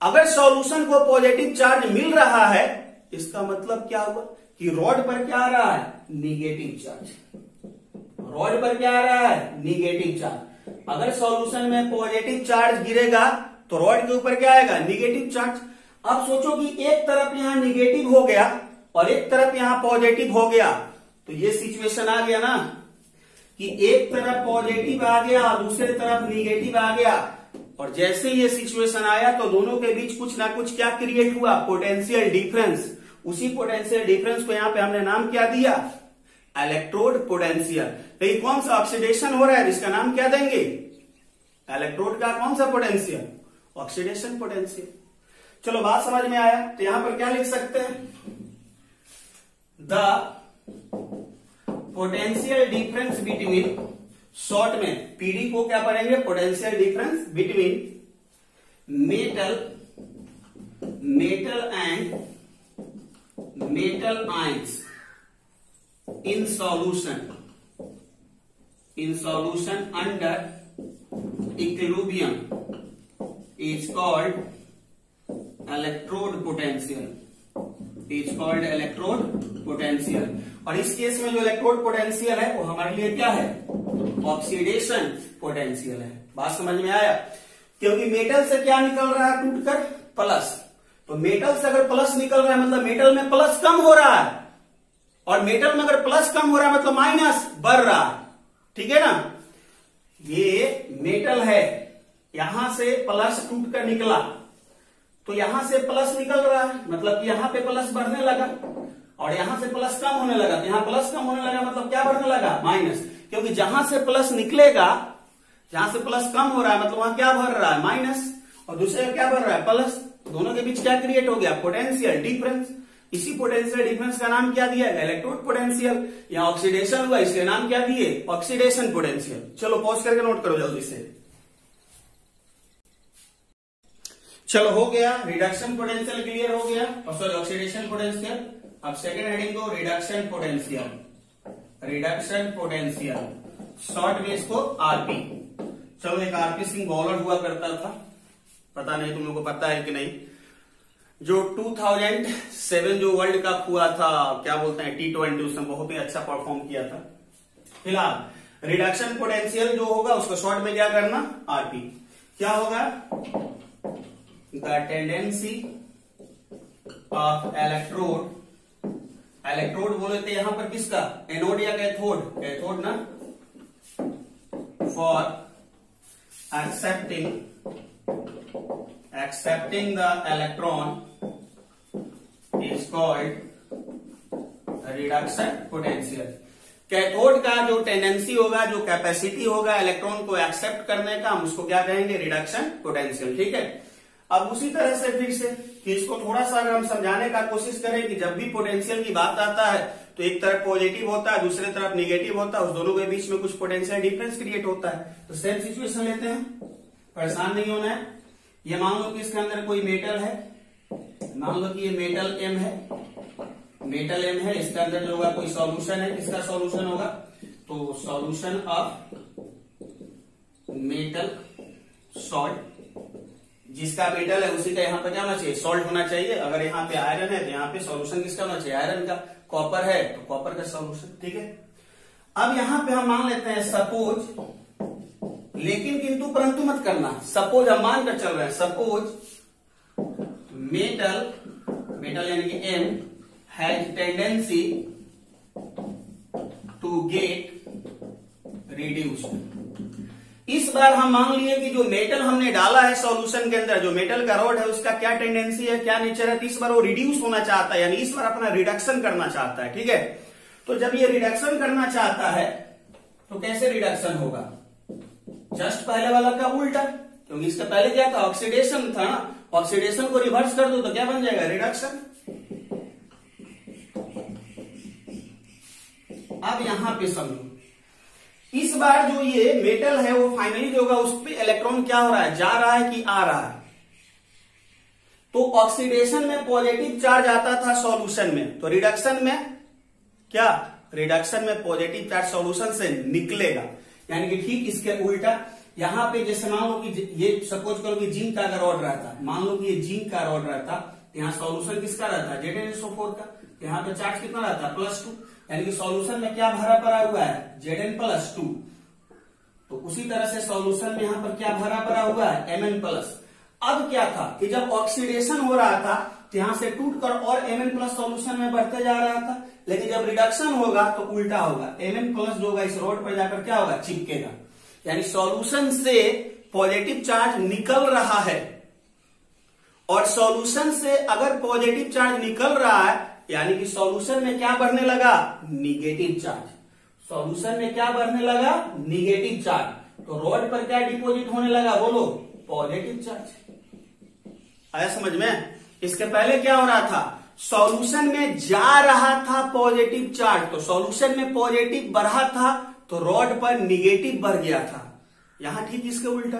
अगर सॉल्यूशन को पॉजिटिव चार्ज मिल रहा है इसका मतलब क्या हुआ कि रॉड पर क्या आ रहा है, निगेटिव चार्ज। रॉड पर क्या आ रहा है, निगेटिव चार्ज। अगर सॉल्यूशन में पॉजिटिव चार्ज गिरेगा तो रॉड के ऊपर क्या आएगा, निगेटिव चार्ज। अब सोचो कि एक तरफ यहां निगेटिव हो गया और एक तरफ यहां पॉजिटिव हो गया, तो ये सिचुएशन आ गया ना कि एक तरफ पॉजिटिव आ गया और दूसरी तरफ निगेटिव आ गया। और जैसे ये सिचुएशन आया तो दोनों के बीच कुछ ना कुछ क्या क्रिएट हुआ, पोटेंशियल डिफरेंस। उसी पोटेंशियल डिफरेंस को यहां पे हमने नाम क्या दिया, इलेक्ट्रोड पोटेंशियल। तो ये कौन सा ऑक्सीडेशन हो रहा है, इसका नाम क्या देंगे, इलेक्ट्रोड का कौन सा पोटेंशियल, ऑक्सीडेशन पोटेंशियल। चलो बात समझ में आया, तो यहां पर क्या लिख सकते हैं, the potential difference between, short में पीडी को क्या पढ़ेंगे, potential difference between metal and metal ions in solution under equilibrium is called electrode potential, और इस केस में जो इलेक्ट्रोड पोटेंशियल है वो हमारे लिए क्या है, ऑक्सीडेशन पोटेंशियल है। बात समझ में आया, क्योंकि मेटल से क्या निकल रहा है टूटकर, प्लस। तो मेटल से अगर प्लस निकल रहा है मतलब मेटल में प्लस कम हो रहा है, और मेटल में अगर प्लस कम हो रहा है मतलब माइनस बढ़ रहा है। ठीक है ना, ये मेटल है, यहां से प्लस टूट कर निकला तो यहां से प्लस निकल रहा है, मतलब कि यहां पे प्लस बढ़ने लगा, और यहां से प्लस कम होने लगा, तो यहां प्लस कम होने लगा मतलब क्या बढ़ने लगा, माइनस। क्योंकि जहां से प्लस निकलेगा, जहां से प्लस कम हो रहा है मतलब वहां क्या बढ़ रहा है, माइनस, और दूसरे का क्या बढ़ रहा है, प्लस। दोनों के बीच क्या क्रिएट हो गया, पोटेंशियल डिफरेंस। इसी पोटेंशियल डिफरेंस का नाम क्या दिया है, इलेक्ट्रोड पोटेंशियल। या ऑक्सीडेशन हुआ, इसके नाम क्या दिए, ऑक्सीडेशन पोटेंशियल। चलो पॉज करके नोट करो जल्दी से। चलो हो गया, रिडक्शन पोटेंशियल क्लियर हो गया, और सॉरी ऑक्सीडेशन पोटेंशियल। अब सेकंड हेडिंग को reduction potential, reduction potential, short में इसको आरपी। चलो एक आरपी सिंह बॉलर हुआ करता था, पता नहीं तुम लोग को पता है कि नहीं, जो 2007 जो वर्ल्ड कप हुआ था, क्या बोलते हैं T20, उसने बहुत ही अच्छा परफॉर्म किया था। फिलहाल रिडक्शन पोटेंशियल जो होगा उसको शॉर्ट में क्या करना, आरपी। क्या होगा, the tendency of electrode, electrode बोले थे यहां पर किसका, एनोड या कैथोड, कैथोड ना, for accepting the electron is called reduction potential। Cathode का जो टेंडेंसी होगा, जो कैपेसिटी होगा इलेक्ट्रॉन को एक्सेप्ट करने का, हम उसको क्या कहेंगे, रिडक्शन पोटेंशियल। ठीक है, अब उसी तरह से फिर से कि इसको थोड़ा सा अगर हम समझाने का कोशिश करें कि जब भी पोटेंशियल की बात आता है तो एक तरफ पॉजिटिव होता है, दूसरे तरफ निगेटिव होता है, उस दोनों के बीच में कुछ पोटेंशियल डिफरेंस क्रिएट होता है। तो सेम सिचुएशन लेते हैं, परेशान नहीं होना है। ये मान लो कि इसके अंदर कोई मेटल है, मान लो कि ये मेटल M है, मेटल M है, इसके अंदर जो होगा कोई सॉल्यूशन है, किसका सॉल्यूशन होगा, तो सॉल्यूशन ऑफ मेटल सॉल्ट। जिसका मेटल है उसी का यहाँ पे क्या होना चाहिए, सॉल्ट होना चाहिए। अगर यहाँ पे आयरन है तो यहाँ पे सॉल्यूशन किसका होना चाहिए, आयरन का। कॉपर है तो कॉपर का सॉल्यूशन। ठीक है, अब यहाँ पे हम मान लेते हैं सपोज, लेकिन किंतु परंतु मत करना, सपोज हम मान कर चल रहे हैं, सपोज मेटल यानी कि M has tendency to get reduced. इस बार हम मान लिए कि जो मेटल हमने डाला है सॉल्यूशन के अंदर, जो मेटल का रॉड है उसका क्या टेंडेंसी है, क्या नेचर है, तो इस बार वो रिड्यूस होना चाहता है, यानी इस बार अपना रिडक्शन करना चाहता है। ठीक है, तो जब ये रिडक्शन करना चाहता है तो कैसे रिडक्शन होगा, जस्ट पहले वाला का उल्टा, क्योंकि इसका पहले क्या था, ऑक्सीडेशन था ना, ऑक्सीडेशन को रिवर्स कर दो तो क्या बन जाएगा, रिडक्शन। अब यहां पे समझो, इस बार जो ये मेटल है वो फाइनली जो होगा उस पे इलेक्ट्रॉन क्या हो रहा है, जा रहा है कि आ रहा है। तो ऑक्सीडेशन में पॉजिटिव चार्ज आता था सॉल्यूशन में, तो रिडक्शन में क्या, रिडक्शन में पॉजिटिव चार्ज सॉल्यूशन से निकलेगा, यानी कि ठीक इसके उल्टा। यहां पे जैसे मान लो कि ये सपोज करो कि जिंक का अगर रॉड रहता, मान लो कि ये जिंक का रॉड रहता, यहाँ सॉल्यूशन किसका रहता, Zn4 का, यहाँ पे चार्ज कितना रहता है, +2, यानी कि सॉल्यूशन में क्या भरा पड़ा हुआ है, Zn+2। तो उसी तरह से सॉल्यूशन में यहां पर क्या भरा पड़ा हुआ है, Mn+। अब क्या था कि जब ऑक्सीडेशन हो रहा था तो यहां से टूटकर और Mn+ सॉल्यूशन में बढ़ते जा रहा था, लेकिन जब रिडक्शन होगा तो उल्टा होगा, Mn+ जो होगा इस रॉड पर जाकर क्या होगा, चिपकेगा, यानी सॉल्यूशन से पॉजिटिव चार्ज निकल रहा है। और सॉल्यूशन से अगर पॉजिटिव चार्ज निकल रहा है यानी कि सॉल्यूशन में क्या बढ़ने लगा, निगेटिव चार्ज, सॉल्यूशन में क्या बढ़ने लगा, निगेटिव चार्ज। तो रॉड पर क्या डिपॉजिट होने लगा, बोलो, पॉजिटिव चार्ज। आया समझ में। इसके पहले क्या हो रहा था, सॉल्यूशन में जा रहा था पॉजिटिव चार्ज, तो सॉल्यूशन में पॉजिटिव बढ़ा था तो रॉड पर निगेटिव बढ़ गया था। यहां ठीक इसके उल्टा,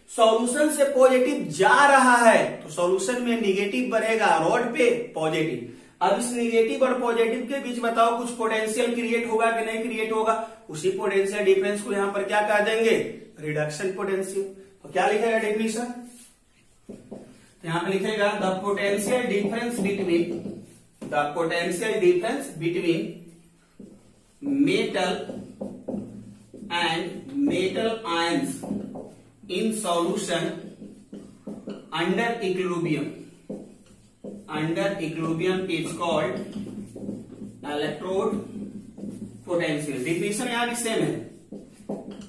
सॉल्यूशन से पॉजिटिव जा रहा है तो सॉल्यूशन में निगेटिव बढ़ेगा, रॉड पे पॉजिटिव। अब इस निगेटिव और पॉजिटिव के बीच बताओ कुछ पोटेंशियल क्रिएट होगा कि नहीं क्रिएट होगा, उसी पोटेंशियल डिफरेंस को यहां पर क्या कह देंगे, रिडक्शन पोटेंशियल। तो क्या लिखेगा डेफिनेशन, यहां पे लिखेगा the potential difference between metal and metal ions in solution under equilibrium is called electrode potential। Definition यहाँ भी सेम है,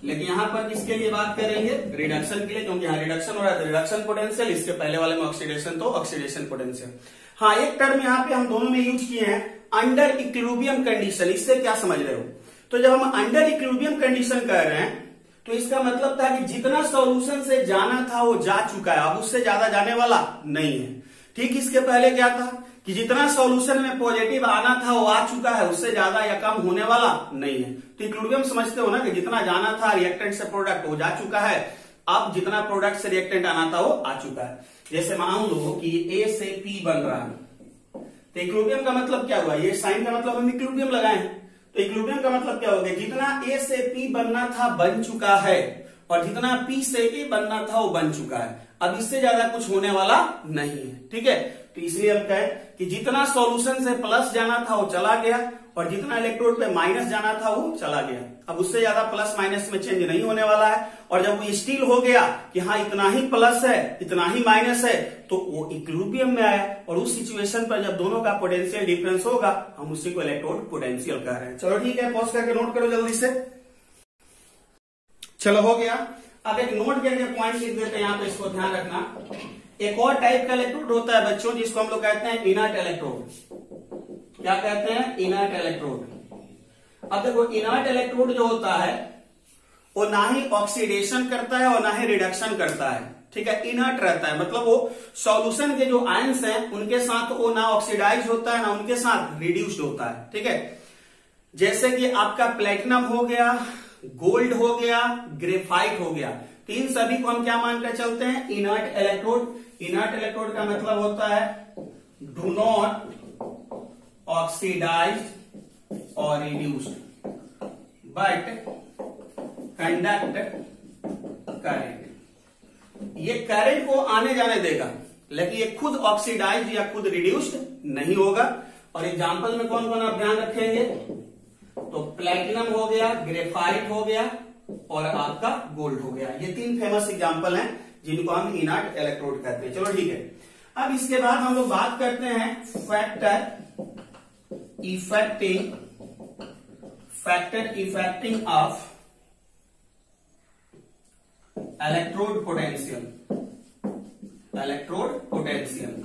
लेकिन यहां पर किसके लिए बात करेंगे, रिडक्शन के लिए, क्योंकि यहाँ रिडक्शन हो रहा है तो रिडक्शन पोटेंशियल, इसके पहले वाले में ऑक्सीडेशन तो ऑक्सीडेशन पोटेंशियल। हाँ, एक टर्म यहाँ पे हम दोनों में यूज किए हैं, अंडर इक्विलिब्रियम कंडीशन। इससे क्या समझ रहे हो, तो जब हम अंडर इक्विलिब्रियम कंडीशन कर रहे हैं तो इसका मतलब था कि जितना सॉल्यूशन से जाना था वो जा चुका है, अब उससे ज्यादा जाने वाला नहीं है। ठीक इसके पहले क्या था कि जितना सॉल्यूशन में पॉजिटिव आना था वो आ चुका है, उससे ज्यादा या कम होने वाला नहीं है। तो इक्विलिब्रियम समझते हो ना कि जितना जाना था रिएक्टेंट से प्रोडक्ट वो जा चुका है, अब जितना प्रोडक्ट से रिएक्टेंट आना था वो आ चुका है। जैसे मान लो कि ए से पी बन रहा है, तो इक्विलिब्रियम का मतलब क्या हुआ, ये साइन का मतलब हम इक्विलिब्रियम लगाए हैं, तो इक्विलिब्रियम का मतलब क्या हो गया, जितना ए से पी बनना था बन चुका है, और जितना पी से ए बनना था वो बन चुका है, अब इससे ज्यादा कुछ होने वाला नहीं है। ठीक है, तो इसलिए हम कहें कि जितना सॉल्यूशन से प्लस जाना था वो चला गया, और जितना इलेक्ट्रोड पे माइनस जाना था वो चला गया, अब उससे ज्यादा प्लस माइनस में चेंज नहीं होने वाला है। और जब वो स्टील हो गया कि हाँ इतना ही प्लस है इतना ही माइनस है, तो वो इक्विलिब्रियम में आया, और उस सिचुएशन पर जब दोनों का पोटेंशियल डिफरेंस होगा हम उसी को इलेक्ट्रोड पोटेंशियल कह रहे हैं। चलो ठीक है, पॉज करके नोट करो जल्दी से। चलो हो गया, अब एक नोट करके पॉइंट लिख देते हैं यहाँ पे, इसको ध्यान रखना। एक और टाइप का इलेक्ट्रोड होता है बच्चों जिसको हम लोग कहते हैं इनर्ट इलेक्ट्रोड। क्या कहते हैं, इनर्ट इलेक्ट्रोड। अब देखो इनर्ट इलेक्ट्रोड जो होता है वो ना ही ऑक्सीडेशन करता है और ना ही रिडक्शन करता है। ठीक है, इनर्ट रहता है, मतलब वो सॉल्यूशन के जो आयंस हैं उनके साथ वो ना ऑक्सीडाइज होता है ना उनके साथ रिड्यूस्ड होता है। ठीक है, जैसे कि आपका प्लेटिनम हो गया, गोल्ड हो गया, ग्रेफाइट हो गया, तो इन सभी को हम क्या मानकर चलते हैं, इनर्ट इलेक्ट्रोड। इनर्ट इलेक्ट्रोड का मतलब होता है डू नॉट ऑक्सीडाइज और रिड्यूस्ड बट कंडक्ट करंट। ये करंट को आने जाने देगा, लेकिन ये खुद ऑक्सीडाइज या खुद रिड्यूस्ड नहीं होगा। और एग्जांपल में कौन कौन आप ध्यान रखेंगे, तो प्लेटिनम हो गया, ग्रेफाइट हो गया और आपका गोल्ड हो गया। ये तीन फेमस एग्जांपल हैं जिनको हम इनर्ट इलेक्ट्रोड कहते हैं। चलो ठीक है, अब इसके बाद हम लोग बात करते हैं factor affecting of electrode potential, electrode potential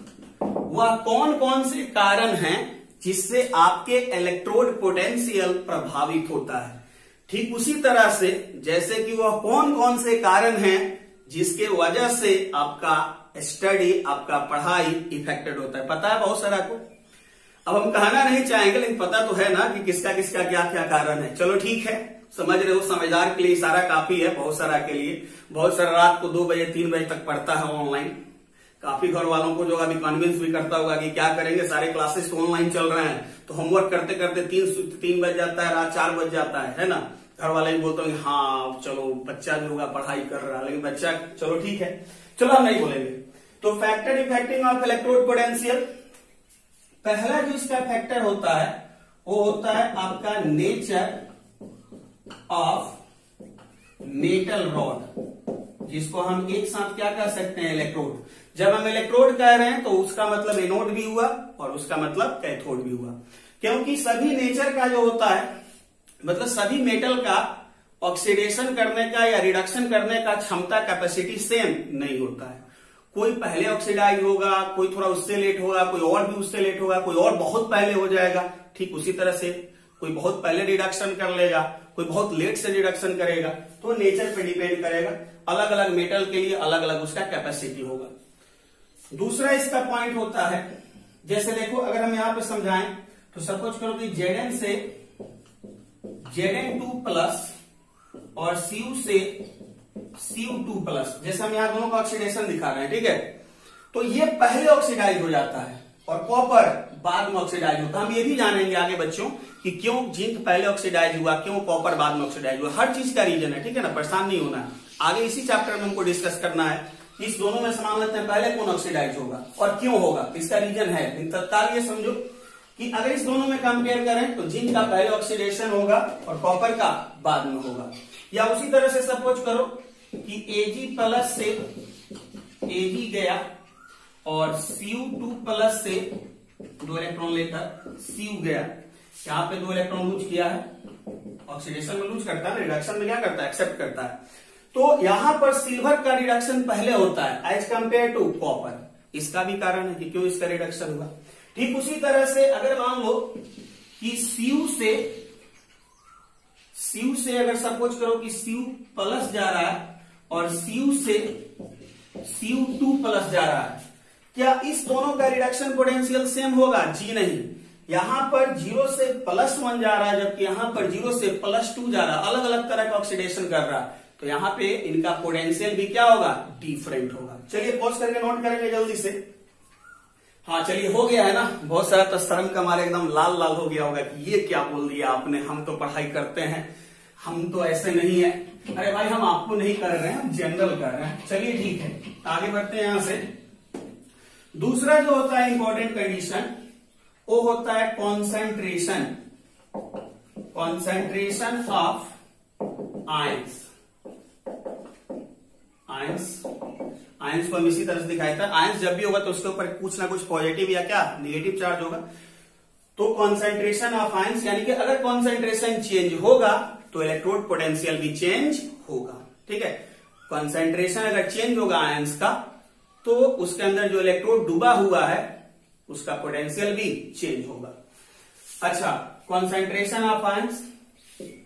वह कौन कौन से कारण हैं जिससे आपके इलेक्ट्रोड पोटेंशियल प्रभावित होता है। ठीक उसी तरह से जैसे कि वह कौन कौन से कारण हैं जिसके वजह से आपका स्टडी, आपका पढ़ाई इफेक्टेड होता है। पता है बहुत सारा को, अब हम कहना नहीं चाहेंगे लेकिन पता तो है ना कि किसका किसका क्या क्या कारण है। चलो ठीक है, समझ रहे हो, समझदार के लिए इशारा काफी है, बहुत सारा के लिए। बहुत सारा रात को 2 बजे 3 बजे तक पढ़ता है ऑनलाइन। काफी घर वालों को जो अभी कन्विंस भी करता होगा कि क्या करेंगे, सारे क्लासेस तो ऑनलाइन चल रहे हैं, तो होमवर्क करते करते 3 बज जाता है, रात 4 बज जाता है ना। घर वाले भी बोलते हैं हाँ चलो बच्चा जो होगा पढ़ाई कर रहा है, लेकिन बच्चा चलो ठीक है, चलो हम नहीं बोलेंगे। तो factor affecting of electrode potential, पहला जो इसका फैक्टर होता है वो होता है आपका नेचर ऑफ मेटल रॉड, जिसको हम एक साथ क्या कह सकते हैं, इलेक्ट्रोड। जब हम इलेक्ट्रोड कह रहे हैं तो उसका मतलब एनोड भी हुआ और उसका मतलब कैथोड भी हुआ, क्योंकि सभी नेचर का जो होता है, मतलब सभी मेटल का ऑक्सीडेशन करने का या रिडक्शन करने का क्षमता, कैपेसिटी सेम नहीं होता है। कोई पहले ऑक्सीडाइज होगा, कोई थोड़ा उससे लेट होगा, कोई और भी उससे लेट होगा, कोई और बहुत पहले हो जाएगा। ठीक उसी तरह से कोई बहुत पहले रिडक्शन कर लेगा, कोई बहुत लेट से रिडक्शन करेगा। तो नेचर पे डिपेंड करेगा, अलग अलग मेटल के लिए अलग अलग उसका कैपेसिटी होगा। दूसरा इसका पॉइंट होता है, जैसे देखो अगर हम यहां पे समझाएं तो सपोज करो कि Zn से Zn2 प्लस और Cu से Cu2 प्लस, जैसे हम यहां दोनों का ऑक्सीडेशन दिखा रहे हैं, ठीक है। तो ये पहले ऑक्सीडाइज हो जाता है और कॉपर बाद में ऑक्सीडाइज होता है। हम ये भी जानेंगे आगे बच्चों कि क्यों जिंक पहले ऑक्सीडाइज हुआ, क्यों कॉपर बाद में ऑक्सीडाइज हुआ, हर चीज का रीजन है, ठीक है ना, परेशान नहीं होना है। आगे इसी चैप्टर में हमको डिस्कस करना है इस दोनों में समान लेते हैं, पहले कौन ऑक्सीडाइज होगा और क्यों होगा, इसका रीजन है। तत्काल ये समझो कि अगर इस दोनों में कंपेयर करें तो जिंक का पहले ऑक्सीडेशन होगा और कॉपर का बाद में होगा। या उसी तरह से सपोज करो कि Ag प्लस से Ag गया और Cu2 प्लस से 2 इलेक्ट्रॉन लेकर Cu गया। यहाँ पे 2 इलेक्ट्रॉन लूज किया है, ऑक्सीडेशन में लूज करता है, रिडक्शन में क्या करता है, एक्सेप्ट करता है। तो यहां पर सिल्वर का रिडक्शन पहले होता है एज कंपेयर टू कॉपर। इसका भी कारण है कि क्यों इसका रिडक्शन हुआ। ठीक उसी तरह से अगर मान लो कि Cu से अगर सपोज करो कि Cu प्लस जा रहा है और Cu से Cu2 प्लस जा रहा है, क्या इस दोनों का रिडक्शन पोटेंशियल सेम होगा? जी नहीं। यहां पर 0 से +1 जा रहा है जबकि यहां पर 0 से +2 जा रहा है, अलग अलग तरह का ऑक्सीडेशन कर रहा है, तो यहां पे इनका पोटेंशियल भी क्या होगा, डिफरेंट होगा। चलिए पॉज करके नोट करेंगे जल्दी से। हाँ चलिए हो गया है ना, बहुत सारा तो शर्म का मारे एकदम लाल लाल हो गया होगा कि ये क्या बोल दिया आपने, हम तो पढ़ाई करते हैं, हम तो ऐसे नहीं है। अरे भाई हम आपको नहीं कर रहे हैं, हम जनरल कर रहे हैं। चलिए ठीक है, आगे बढ़ते हैं यहां से। दूसरा जो होता है इंपॉर्टेंट कंडीशन वो होता है concentration, concentration of ions. Ions को हम इसी तरह से दिखाया था, आयंस जब भी होगा तो उसके ऊपर कुछ ना कुछ पॉजिटिव या क्या नेगेटिव चार्ज होगा। तो कॉन्सेंट्रेशन ऑफ आयंस यानी कि अगर कॉन्सेंट्रेशन चेंज होगा तो इलेक्ट्रोड पोटेंशियल भी चेंज होगा, ठीक है। कॉन्सेंट्रेशन अगर चेंज होगा आयंस का तो उसके अंदर जो इलेक्ट्रोड डूबा हुआ है उसका पोटेंशियल भी चेंज होगा। अच्छा, concentration of ions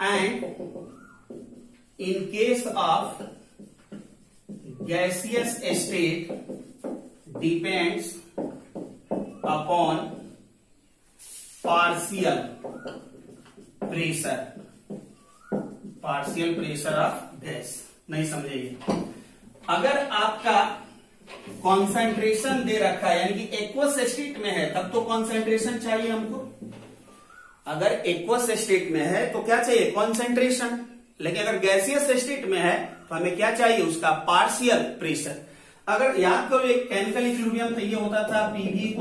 and in case of gaseous state depends upon partial pressure of gas। नहीं समझेंगे। अगर आपका कॉन्सेंट्रेशन दे रखा है यानी कि एक्वस स्टेट में है तब तो कॉन्सेंट्रेशन चाहिए हमको। अगर एक्वस स्टेट में है तो क्या चाहिए, कॉन्सेंट्रेशन। लेकिन अगर गैसियस स्टेट में है तो हमें क्या चाहिए, उसका पार्शियल प्रेशर। अगर याद करो एक केमिकल इक्विलिब्रियम तो ये होता था Pv =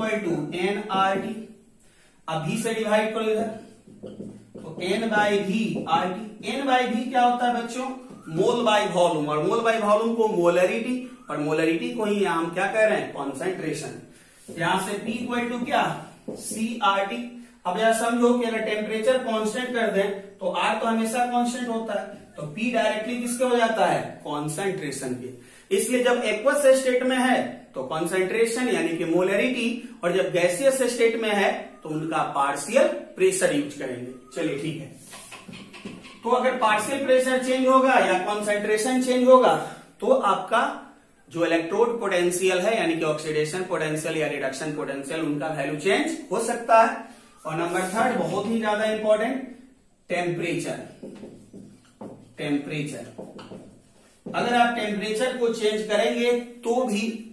nRT। अब V से डिवाइड करो इधर तो N/V/RT। N/V क्या होता है बच्चों, मोल बाय वॉल्यूम, और मोल बाय वॉल्यूम को मोलरिटी, और मोलरिटी को ही हम क्या कह रहे हैं, कॉन्सेंट्रेशन। यहां से P = क्या, CRT। अब यहां समझो कि अगर टेम्परेचर कांस्टेंट कर दें तो R तो हमेशा कांस्टेंट होता है, तो P डायरेक्टली किसके हो जाता है, कॉन्सेंट्रेशन के। इसलिए जब एक्वस स्टेट में है तो कॉन्सेंट्रेशन यानी कि मोलरिटी, और जब गैसियस स्टेट में है तो उनका पार्शियल प्रेशर यूज करेंगे। चलिए ठीक है, तो अगर पार्शियल प्रेशर चेंज होगा या कॉन्सेंट्रेशन चेंज होगा तो आपका जो इलेक्ट्रोड पोटेंशियल है यानी कि ऑक्सीडेशन पोटेंशियल या रिडक्शन पोटेंशियल, उनका वैल्यू चेंज हो सकता है। और नंबर थर्ड बहुत ही ज्यादा इंपॉर्टेंट, टेम्परेचर। टेम्परेचर, अगर आप टेम्परेचर को चेंज करेंगे तो भी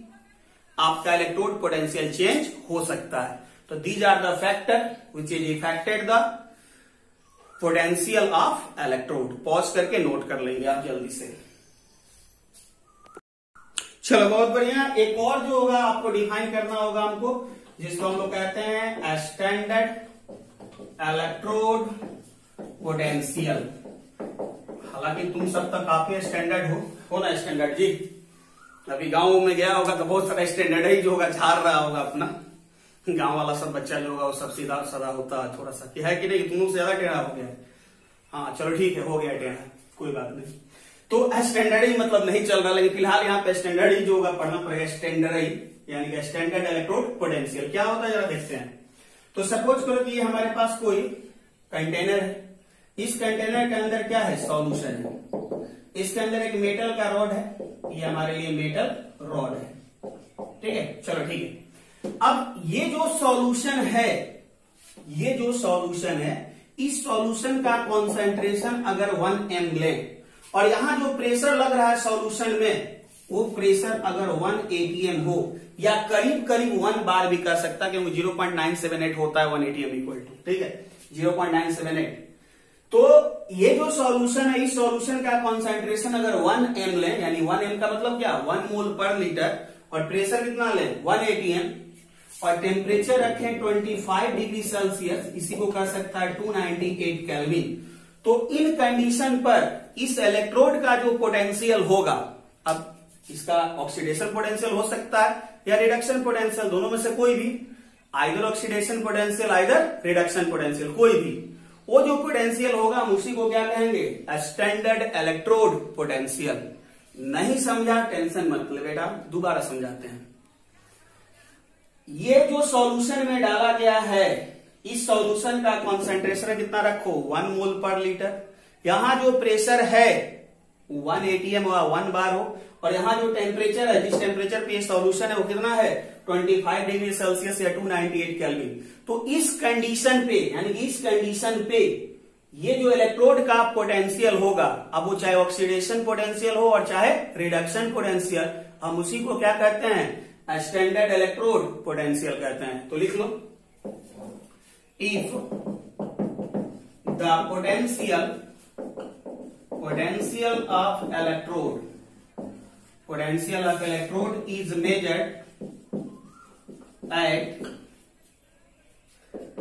आपका इलेक्ट्रोड पोटेंशियल चेंज हो सकता है। तो these are the factor which is affected the potential of electrode. Pause करके नोट कर लेंगे आप जल्दी से। चलो बहुत बढ़िया। एक और जो होगा आपको डिफाइन करना होगा हमको, जिसको हम लोग कहते हैं स्टैंडर्ड इलेक्ट्रोड पोटेंशियल। हालांकि तुम सब तक काफी स्टैंडर्ड हो ना स्टैंडर्ड जी। अभी गांव में गया होगा तो बहुत सारा स्टैंडर्ड ही जो होगा झाड़ रहा होगा अपना। गांव वाला सब बच्चा जो होगा वो सब सीधा साधा होता है, थोड़ा सा क्या है कि नहीं, तुम लोग से ज्यादा टेढ़ा हो गया है। हाँ चलो ठीक है, हो गया टेढ़ा, कोई बात नहीं। तो स्टैंडर्ड ही मतलब नहीं चल रहा, लेकिन फिलहाल यहाँ पे स्टैंडर्ड ही जो होगा पढ़ना पड़ेगा। स्टैंडर्ड ही यानी कि स्टैंडर्ड इलेक्ट्रोड पोटेंशियल क्या होता है जरा देखते हैं। तो सपोज करो कि हमारे पास कोई कंटेनर है, इस कंटेनर के अंदर क्या है, सॉल्यूशन है। इसके अंदर एक मेटल का रॉड है, ये हमारे लिए मेटल रॉड है, ठीक है। चलो ठीक है, अब ये जो सॉल्यूशन है, ये जो सॉल्यूशन है, इस सॉल्यूशन का कॉन्सेंट्रेशन अगर 1 m लें और यहां जो प्रेशर लग रहा है सॉल्यूशन में वो प्रेशर अगर 1 atm हो या करीब करीब 1 बार भी कर सकता है, क्योंकि 0.978 होता है 1 atm इक्वल टू, ठीक है 0.978। तो ये जो सॉल्यूशन है, इस सॉल्यूशन का कॉन्सेंट्रेशन अगर 1 m लें, यानी 1 m का मतलब क्या, 1 मोल पर लीटर, और प्रेशर कितना लें 1 atm, और टेम्परेचर रखें 25 डिग्री सेल्सियस, इसी को कर सकता है 298 केल्विन। तो इन कंडीशन पर इस इलेक्ट्रोड का जो पोटेंशियल होगा, अब इसका ऑक्सीडेशन पोटेंशियल हो सकता है या रिडक्शन पोटेंशियल, दोनों में से कोई भी, either oxidation potential either reduction potential, कोई भी, वो जो पोटेंशियल होगा हम उसी को क्या कहेंगे, स्टैंडर्ड इलेक्ट्रोड पोटेंशियल। नहीं समझा टेंशन मत ले बेटा, दोबारा समझाते हैं। ये जो सॉल्यूशन में डाला गया है, इस सॉल्यूशन का कॉन्सेंट्रेशन कितना रखो, 1 मोल पर लीटर। यहां जो प्रेशर है 1 atm हो, 1 बार हो, और यहां जो टेम्परेचर है, जिस टेम्परेचर पे सॉल्यूशन है वो कितना है 25 डिग्री सेल्सियस या 298 केल्विन। तो इस कंडीशन पे, यानी कि इस कंडीशन पे ये जो इलेक्ट्रोड का पोटेंशियल होगा, अब वो चाहे ऑक्सीडेशन पोटेंशियल हो और चाहे रिडक्शन पोटेंशियल, हम उसी को क्या कहते हैं, स्टैंडर्ड इलेक्ट्रोड पोटेंशियल कहते हैं। तो लिख लो, if the potential of electrode is measured at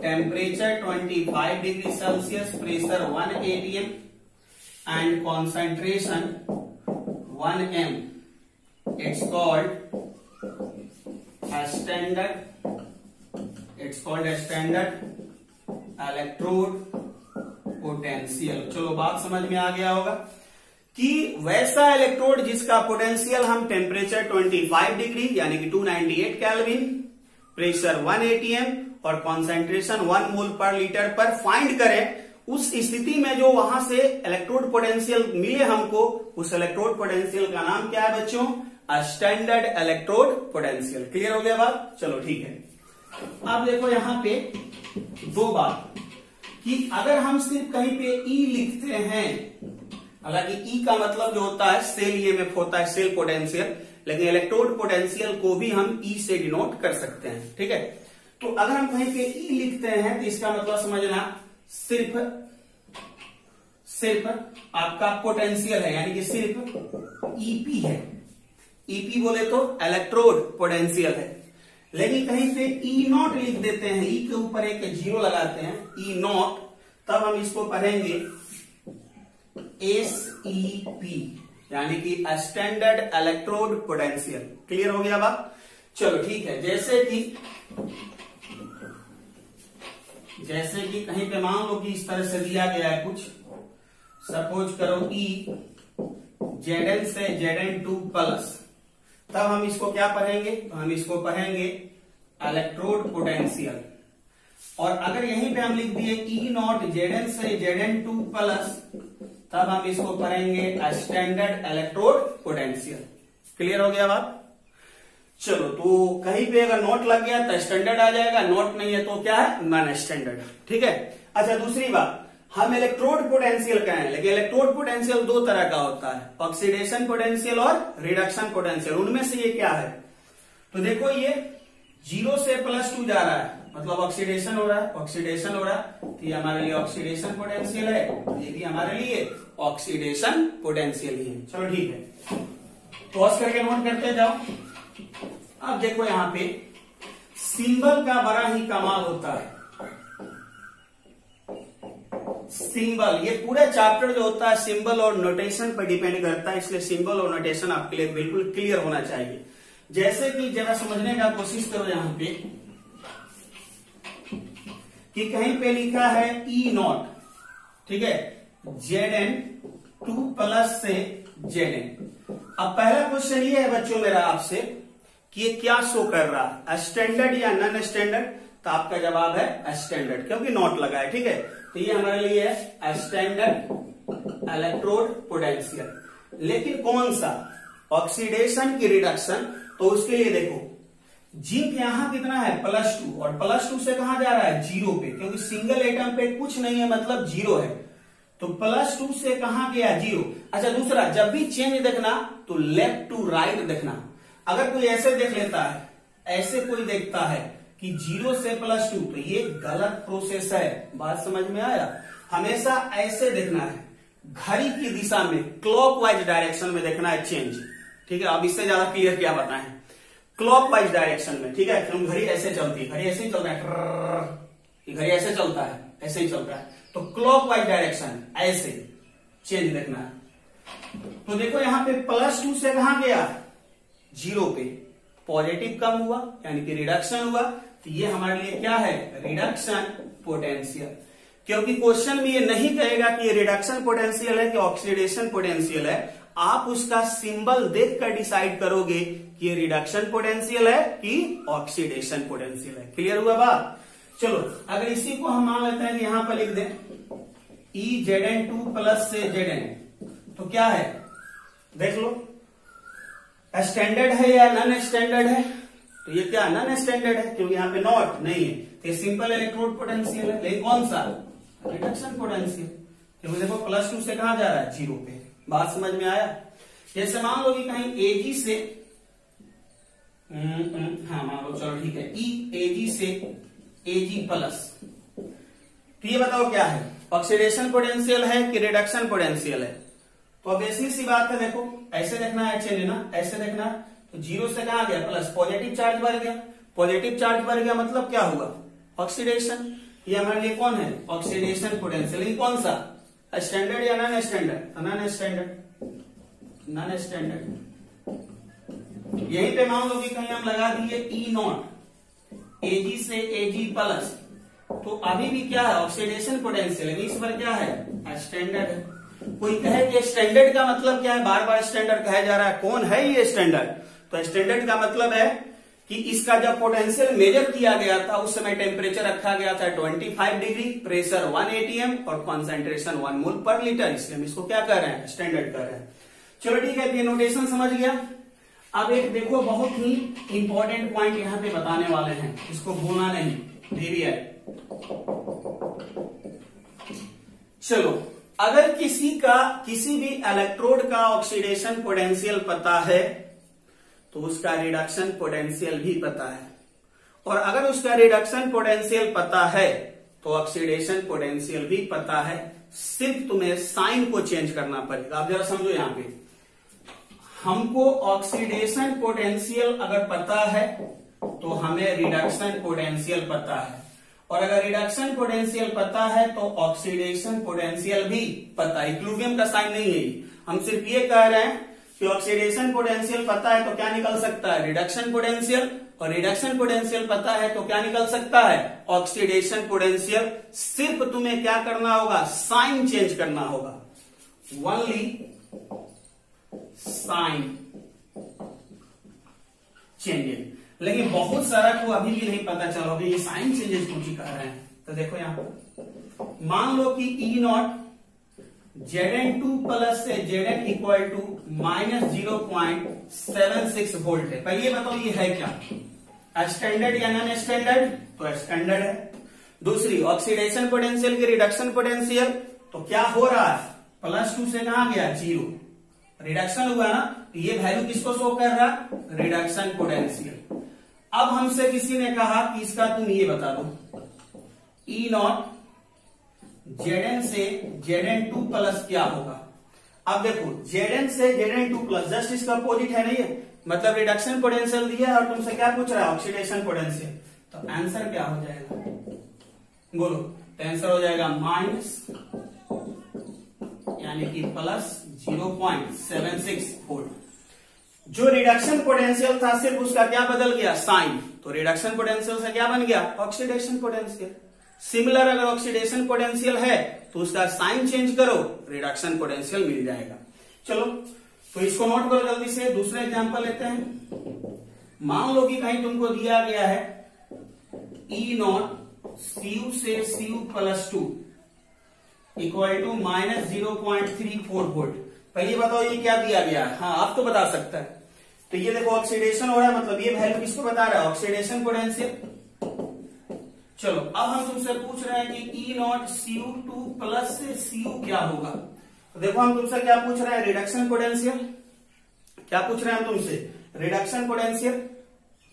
temperature 25 degree Celsius, pressure 1 atm and concentration 1 m, it's called a standard electrode potential. चलो बात समझ में आ गया होगा कि वैसा इलेक्ट्रोड जिसका पोटेंशियल हम टेम्परेचर 25 डिग्री यानी कि 298 केल्विन, प्रेशर 1 atm और कॉन्सेंट्रेशन 1 मोल पर लीटर पर फाइंड करें, उस स्थिति में जो वहां से इलेक्ट्रोड पोटेंशियल मिले हमको, उस इलेक्ट्रोड पोटेंशियल का नाम क्या है बच्चों, स्टैंडर्ड इलेक्ट्रोड पोटेंशियल। क्लियर हो गया बात। चलो ठीक है, अब देखो यहां पे दो बात कि अगर हम सिर्फ कहीं पे E लिखते हैं, हालांकि E का मतलब जो होता है सेल ईएमएफ होता है, सेल पोटेंशियल, लेकिन इलेक्ट्रोड पोटेंशियल को भी हम E से डिनोट कर सकते हैं, ठीक है। तो अगर हम कहीं पे E लिखते हैं तो इसका मतलब समझना सिर्फ आपका पोटेंशियल है, यानी कि सिर्फ EP है। EP बोले तो इलेक्ट्रोड पोटेंशियल है। लेकिन कहीं पे E नॉट लिख देते हैं, E के ऊपर एक जीरो लगाते हैं, E नॉट, तब हम इसको पढ़ेंगे SEP, यानी कि स्टैंडर्ड इलेक्ट्रोड पोटेंशियल। क्लियर हो गया बात। चलो ठीक है, जैसे कि कहीं पे मान लो कि इस तरह से दिया गया है कुछ, सपोज करो E Zn से Zn2 प्लस, तब हम इसको क्या पढ़ेंगे, तो हम इसको पढ़ेंगे इलेक्ट्रोड पोटेंशियल। और अगर यहीं पे हम लिख दिए E0 Zn से Zn2 प्लस, तब हम इसको पढ़ेंगे स्टैंडर्ड इलेक्ट्रोड पोटेंशियल। क्लियर हो गया बात? चलो, तो कहीं पे अगर नोट लग गया तो स्टैंडर्ड आ जाएगा, नोट नहीं है तो क्या है, नॉन स्टैंडर्ड। ठीक है। अच्छा, दूसरी बात, हम इलेक्ट्रोड पोटेंशियल कहें, लेकिन इलेक्ट्रोड पोटेंशियल दो तरह का होता है, ऑक्सीडेशन पोटेंशियल और रिडक्शन पोटेंशियल। उनमें से ये क्या है, तो देखो ये 0 से +2 जा रहा है, मतलब ऑक्सीडेशन हो रहा है, ऑक्सीडेशन हो रहा है, तो ये हमारे लिए ऑक्सीडेशन पोटेंशियल है, ये भी हमारे लिए ऑक्सीडेशन पोटेंशियल ही है। चलो ठीक है, पॉज करके नोट करते जाओ। अब देखो यहां पे सिंबल का बड़ा ही कमाल होता है। सिंबल, ये पूरा चैप्टर जो होता है सिंबल और नोटेशन पर डिपेंड करता है, इसलिए सिंबल और नोटेशन आपके लिए बिल्कुल क्लियर होना चाहिए। जैसे कि जरा समझने का कोशिश करो यहां पे कि कहीं पे लिखा है E0, ठीक है, Zn2 प्लस से Zn। अब पहला क्वेश्चन ये है बच्चों मेरा आपसे कि ये क्या शो कर रहा है, स्टैंडर्ड या नॉन स्टैंडर्ड? तो आपका जवाब है स्टैंडर्ड, क्योंकि नोट लगा है। ठीक है, तो ये हमारे लिए है स्टैंडर्ड इलेक्ट्रोड पोटेंशियल। लेकिन कौन सा, ऑक्सीडेशन की रिडक्शन? तो उसके लिए देखो जिंक यहां कितना है +2, और +2 से कहां जा रहा है, 0 पे, क्योंकि सिंगल एटम पे कुछ नहीं है मतलब 0 है, तो +2 से कहां गया, 0। अच्छा, दूसरा, जब भी चेंज देखना तो लेफ्ट टू राइट देखना। अगर कोई ऐसे देख लेता है, ऐसे कोई देखता है कि 0 से +2, तो ये गलत प्रोसेस है। बात समझ में आया? हमेशा ऐसे देखना है, घड़ी की दिशा में, क्लॉकवाइज डायरेक्शन में देखना है चेंज। ठीक है, अब इससे ज्यादा क्लियर क्या बताएं, क्लॉकवाइज डायरेक्शन में। ठीक है, क्योंकि घड़ी ऐसे चलती है, घड़ी ऐसे ही चल रहा है, घड़ी ऐसे चलता है, ऐसे ही चलता है, तो क्लॉकवाइज डायरेक्शन ऐसे चेंज देखना है। तो देखो यहां पे +2 से कहां गया, 0 पे, पॉजिटिव कम हुआ यानी कि रिडक्शन हुआ, तो ये हमारे लिए क्या है, रिडक्शन पोटेंशियल। क्योंकि क्वेश्चन में ये नहीं कहेगा कि ये रिडक्शन पोटेंशियल है कि ऑक्सीडेशन पोटेंशियल है, आप उसका सिंबल देखकर डिसाइड करोगे कि ये रिडक्शन पोटेंशियल है कि ऑक्सीडेशन पोटेंशियल है। क्लियर हुआ बात? चलो, अगर इसी को हम मान लेते हैं कि यहां पर लिख दें E Zn2 प्लस से Zn, तो क्या है, देख लो, स्टैंडर्ड है या नॉन स्टैंडर्ड है? तो ये क्या नॉन स्टैंडर्ड है, क्योंकि यहाँ पे नॉट नहीं है, तो ये सिंपल इलेक्ट्रोड पोटेंशियल है। लेकिन कौन सा, रिडक्शन पोटेंशियल, क्योंकि देखो +2 से कहां जा रहा है, 0 पे। बात समझ में आया? जैसे मान लो कि कहीं Ag से, हाँ मान लो, चलो ठीक है, Ag से Ag प्लस, तो ये बताओ क्या है, ऑक्सीडेशन पोटेंशियल है कि रिडक्शन पोटेंशियल है? तो अब ऐसी सी बात है, देखो ऐसे देखना है चेंज ना, ऐसे देखना है, तो 0 से कहां गया, प्लस, पॉजिटिव चार्ज बढ़ गया, पॉजिटिव चार्ज बढ़ गया मतलब क्या हुआ, ऑक्सीडेशन। ये हमारे लिए कौन है, ऑक्सीडेशन पोटेंशियल। कौन सा, स्टैंडर्ड या non standard? Non standard, non standard. यहीं पे मान लो कि कहीं हम लगा दिए E0 Ag से Ag प्लस, तो अभी भी क्या है, ऑक्सीडेशन पोटेंशियल है, इस पर क्या है, स्टैंडर्ड है। कोई कहे कि स्टैंडर्ड का मतलब क्या है, बार बार स्टैंडर्ड कहा जा रहा है, कौन है ये स्टैंडर्ड? तो स्टैंडर्ड का मतलब है कि इसका जब पोटेंशियल मेजर किया गया था उस समय टेम्परेचर रखा गया था 25 डिग्री, प्रेशर 1 atm और कॉन्सेंट्रेशन 1 मोल पर लीटर, इसलिए हम इसको क्या कर रहे हैं, स्टैंडर्ड कर रहे हैं। चलो ठीक है, ये नोटेशन समझ गया। अब एक देखो बहुत ही इंपॉर्टेंट पॉइंट यहाँ पे बताने वाले हैं, इसको भूलना नहीं, देरी है। चलो, अगर किसी भी इलेक्ट्रोड का ऑक्सीडेशन पोटेंशियल पता है तो उसका रिडक्शन पोटेंशियल भी पता है, और अगर उसका रिडक्शन पोटेंशियल पता है तो ऑक्सीडेशन पोटेंशियल भी पता है, सिर्फ तुम्हें साइन को चेंज करना पड़ेगा। आप जरा समझो, यहां पे हमको ऑक्सीडेशन पोटेंशियल अगर पता है तो हमें रिडक्शन पोटेंशियल पता है, और अगर रिडक्शन पोटेंशियल पता है तो ऑक्सीडेशन पोटेंशियल भी पता है। इक्विलिब्रियम का साइन नहीं है, हम सिर्फ ये कह रहे हैं कि ऑक्सीडेशन पोटेंशियल पता है तो क्या निकल सकता है, रिडक्शन पोटेंशियल, और रिडक्शन पोटेंशियल पता है तो क्या निकल सकता है, ऑक्सीडेशन पोटेंशियल। सिर्फ तुम्हें क्या करना होगा, साइन चेंज करना होगा। Only sign changes. लेकिन बहुत सारा को अभी भी नहीं पता चला होगा ये साइन चेंजेस कौन सी कह रहे हैं। तो देखो यहां पर मान लो कि ई नॉट Zn2 प्लस से Zn इक्वल टू -0.76 वोल्ट है। पहले बताओ ये है क्या, स्टैंडर्ड या नॉन स्टैंडर्ड? तो स्टैंडर्ड है। दूसरी ऑक्सीडेशन पोटेंशियल की रिडक्शन पोटेंशियल, तो क्या हो रहा है, +2 से कहां गया 0, रिडक्शन हुआ ना, तो ये वैल्यू किसको शो कर रहा, रिडक्शन पोटेंशियल। अब हमसे किसी ने कहा कि इसका तुम ये बता दो ई नॉट Zn से Zn2 प्लस क्या होगा। अब देखो Zn से Zn2 प्लस जस्ट इसका अपोजिट है नहीं है, मतलब रिडक्शन पोटेंशियल दिया है और तुमसे क्या पूछ रहा है, ऑक्सीडेशन पोटेंशियल। तो आंसर क्या हो जाएगा, बोलो। तो आंसर हो जाएगा माइनस यानी कि +0.76 वोल्ट। जो रिडक्शन पोटेंशियल था सिर्फ उसका क्या बदल गया, साइन। तो रिडक्शन पोटेंशियल से क्या बन गया, ऑक्सीडेशन पोटेंशियल। सिमिलर अगर ऑक्सीडेशन पोटेंशियल है तो उसका साइन चेंज करो, रिडक्शन पोटेंशियल मिल जाएगा। चलो तो इसको नोट करो जल्दी से। दूसरा एग्जांपल लेते हैं। मान लो कि कहीं तुमको दिया गया है ई नॉट Cu से Cu+2 इक्वल टू -0.34 वोल्ट। पहले बताओ ये क्या दिया गया है, हाँ आप तो बता सकता है। तो ये देखो ऑक्सीडेशन हो रहा है, मतलब ये वैल्यू किसको बता रहा है, ऑक्सीडेशन पोटेंशियल। चलो अब हम तुमसे पूछ रहे हैं कि ई नॉट Cu2 प्लस से Cu क्या होगा। तो देखो हम तुमसे क्या पूछ रहे हैं, रिडक्शन पोटेंशियल। क्या पूछ रहे हैं हम तुमसे, रिडक्शन पोटेंशियल।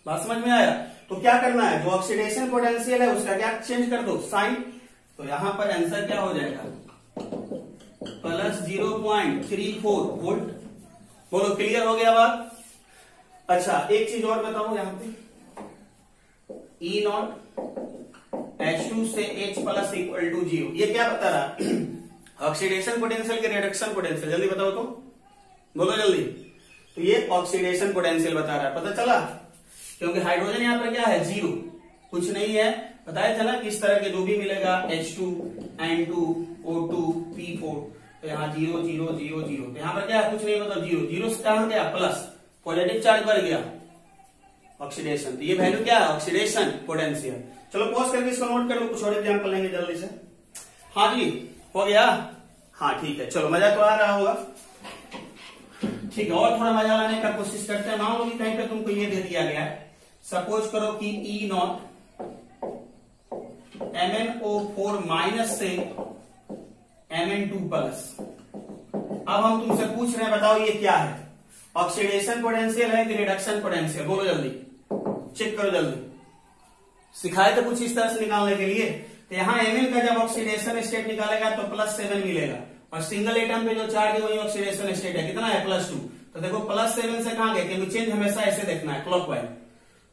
बात समझ में आया। तो क्या करना है, जो ऑक्सीडेशन पोटेंशियल है उसका क्या चेंज कर दो, साइन। तो यहां पर आंसर क्या हो जाएगा, +0.34 वोल्ट। बोलो क्लियर हो गया बात। अच्छा एक चीज और बताओ यहां पे, ई नॉट H2 से H प्लस इक्वल टू 0, ये क्या बता रहा, ऑक्सीडेशन पोटेंशियल के रिडक्शन पोटेंशियल। जल्दी बताओ तो, बोलो जल्दी। तो ये ऑक्सीडेशन पोटेंशियल बता रहा है, पता चला। क्योंकि हाइड्रोजन यहाँ पर क्या है, 0, कुछ नहीं है। बताया था ना किस तरह के जो भी मिलेगा H2, N2, O2, P4, तो यहाँ 0 0 0 0, तो यहाँ पर क्या है, कुछ नहीं, मतलब 0 0 से कहां गया, प्लस, पॉजिटिव चार्ज बढ़ गया, ऑक्सीडेशन। तो ये वैल्यू क्या है, ऑक्सीडेशन पोटेंशियल। चलो पॉज करके इसको नोट कर लो, कुछ और एग्जांपल लेंगे जल्दी से। हाँ जी हो गया, हाँ ठीक है। चलो मजा तो आ रहा होगा, ठीक है। और थोड़ा मजा लाने का कोशिश करते हैं। मान लो कि कहीं पे तुमको ये दे दिया गया है, सपोज करो कि ई नॉट MnO4 माइनस से Mn2 प्लस। अब हम तुमसे पूछ रहे हैं बताओ ये क्या है, ऑक्सीडेशन पोटेंशियल है कि रिडक्शन पोटेंशियल, बोलो जल्दी, चेक करो जल्दी। सिखाए तो कुछ इस तरह से निकालने के लिए। तो यहाँ Mn का जब ऑक्सीडेशन स्टेट निकालेगा तो +7 मिलेगा, और सिंगल एटम पे जो चार्ज है वही ऑक्सीडेशन स्टेट है, कितना है, +2। तो देखो +7 से कहां गए, क्योंकि चेंज हमेशा ऐसे देखना है, क्लॉकवाइज।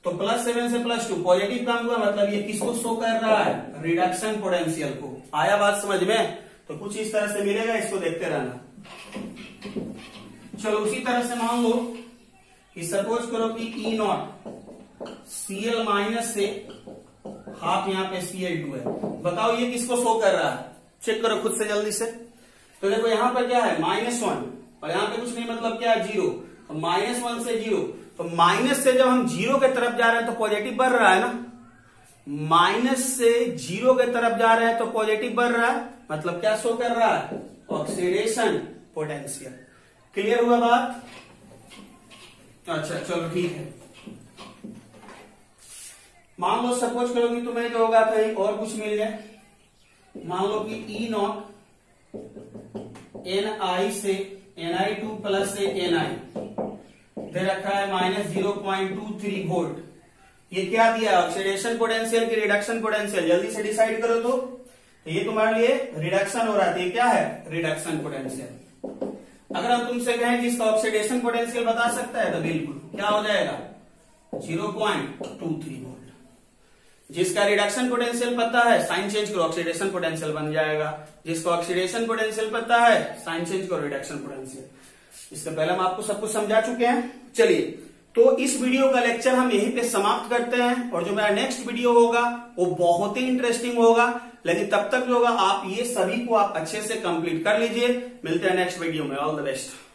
तो +7 से +2 पॉजिटिव काम हुआ, मतलब ये किसको शो कर रहा है, रिडक्शन पोटेंशियल को। आया बात समझ में। तो कुछ इस तरह से मिलेगा, इसको देखते रहना। चलो उसी तरह से मान लो कि सपोज करो कि ई नॉट Cl माइनस से हाफ यहाँ पे Cl2 है। बताओ ये किसको शो कर रहा है, चेक करो खुद से जल्दी से। तो देखो यहाँ पर क्या है, -1, और यहाँ पे कुछ नहीं, मतलब क्या है, 0। तो -1 से 0, तो माइनस से जब हम 0 के तरफ जा रहे हैं तो पॉजिटिव बढ़ रहा है ना, माइनस से 0 के तरफ जा रहे हैं तो पॉजिटिव बढ़ रहा है, मतलब क्या शो कर रहा है, ऑक्सीडेशन पोटेंशियल। क्लियर हुआ बात। अच्छा चलो ठीक है। मान लो सपोज करो कि तुम्हें जो होगा कहीं और कुछ मिल जाए। मान लो कि ई नॉट Ni से Ni2 प्लस से Ni दे रखा है -0.23 वोल्ट। ये क्या दिया, ऑक्सीडेशन पोटेंशियल की रिडक्शन पोटेंशियल। जल्दी से डिसाइड करो तो ये तुम्हारे लिए रिडक्शन हो रहा है, ये क्या है, रिडक्शन पोटेंशियल। अगर हम तुमसे कहें कि इसका ऑक्सीडेशन पोटेंशियल बता सकता है तो बिल्कुल क्या हो जाएगा, 0.23 वोल्ट। जिसका रिडक्शन पोटेंशियल पता है साइन चेंज करो, ऑक्सीडेशन पोटेंशियल बन जाएगा। जिसको ऑक्सीडेशन पोटेंशियल पता है साइन चेंज करो, रिडक्शन पोटेंशियल। इससे पहले हम आपको सब कुछ समझा चुके हैं। चलिए तो इस वीडियो का लेक्चर हम यहीं पे समाप्त करते हैं, और जो मेरा नेक्स्ट वीडियो होगा वो बहुत ही इंटरेस्टिंग होगा। लेकिन तब तक जो होगा आप ये सभी को आप अच्छे से कंप्लीट कर लीजिए। मिलते हैं नेक्स्ट वीडियो में। All the best.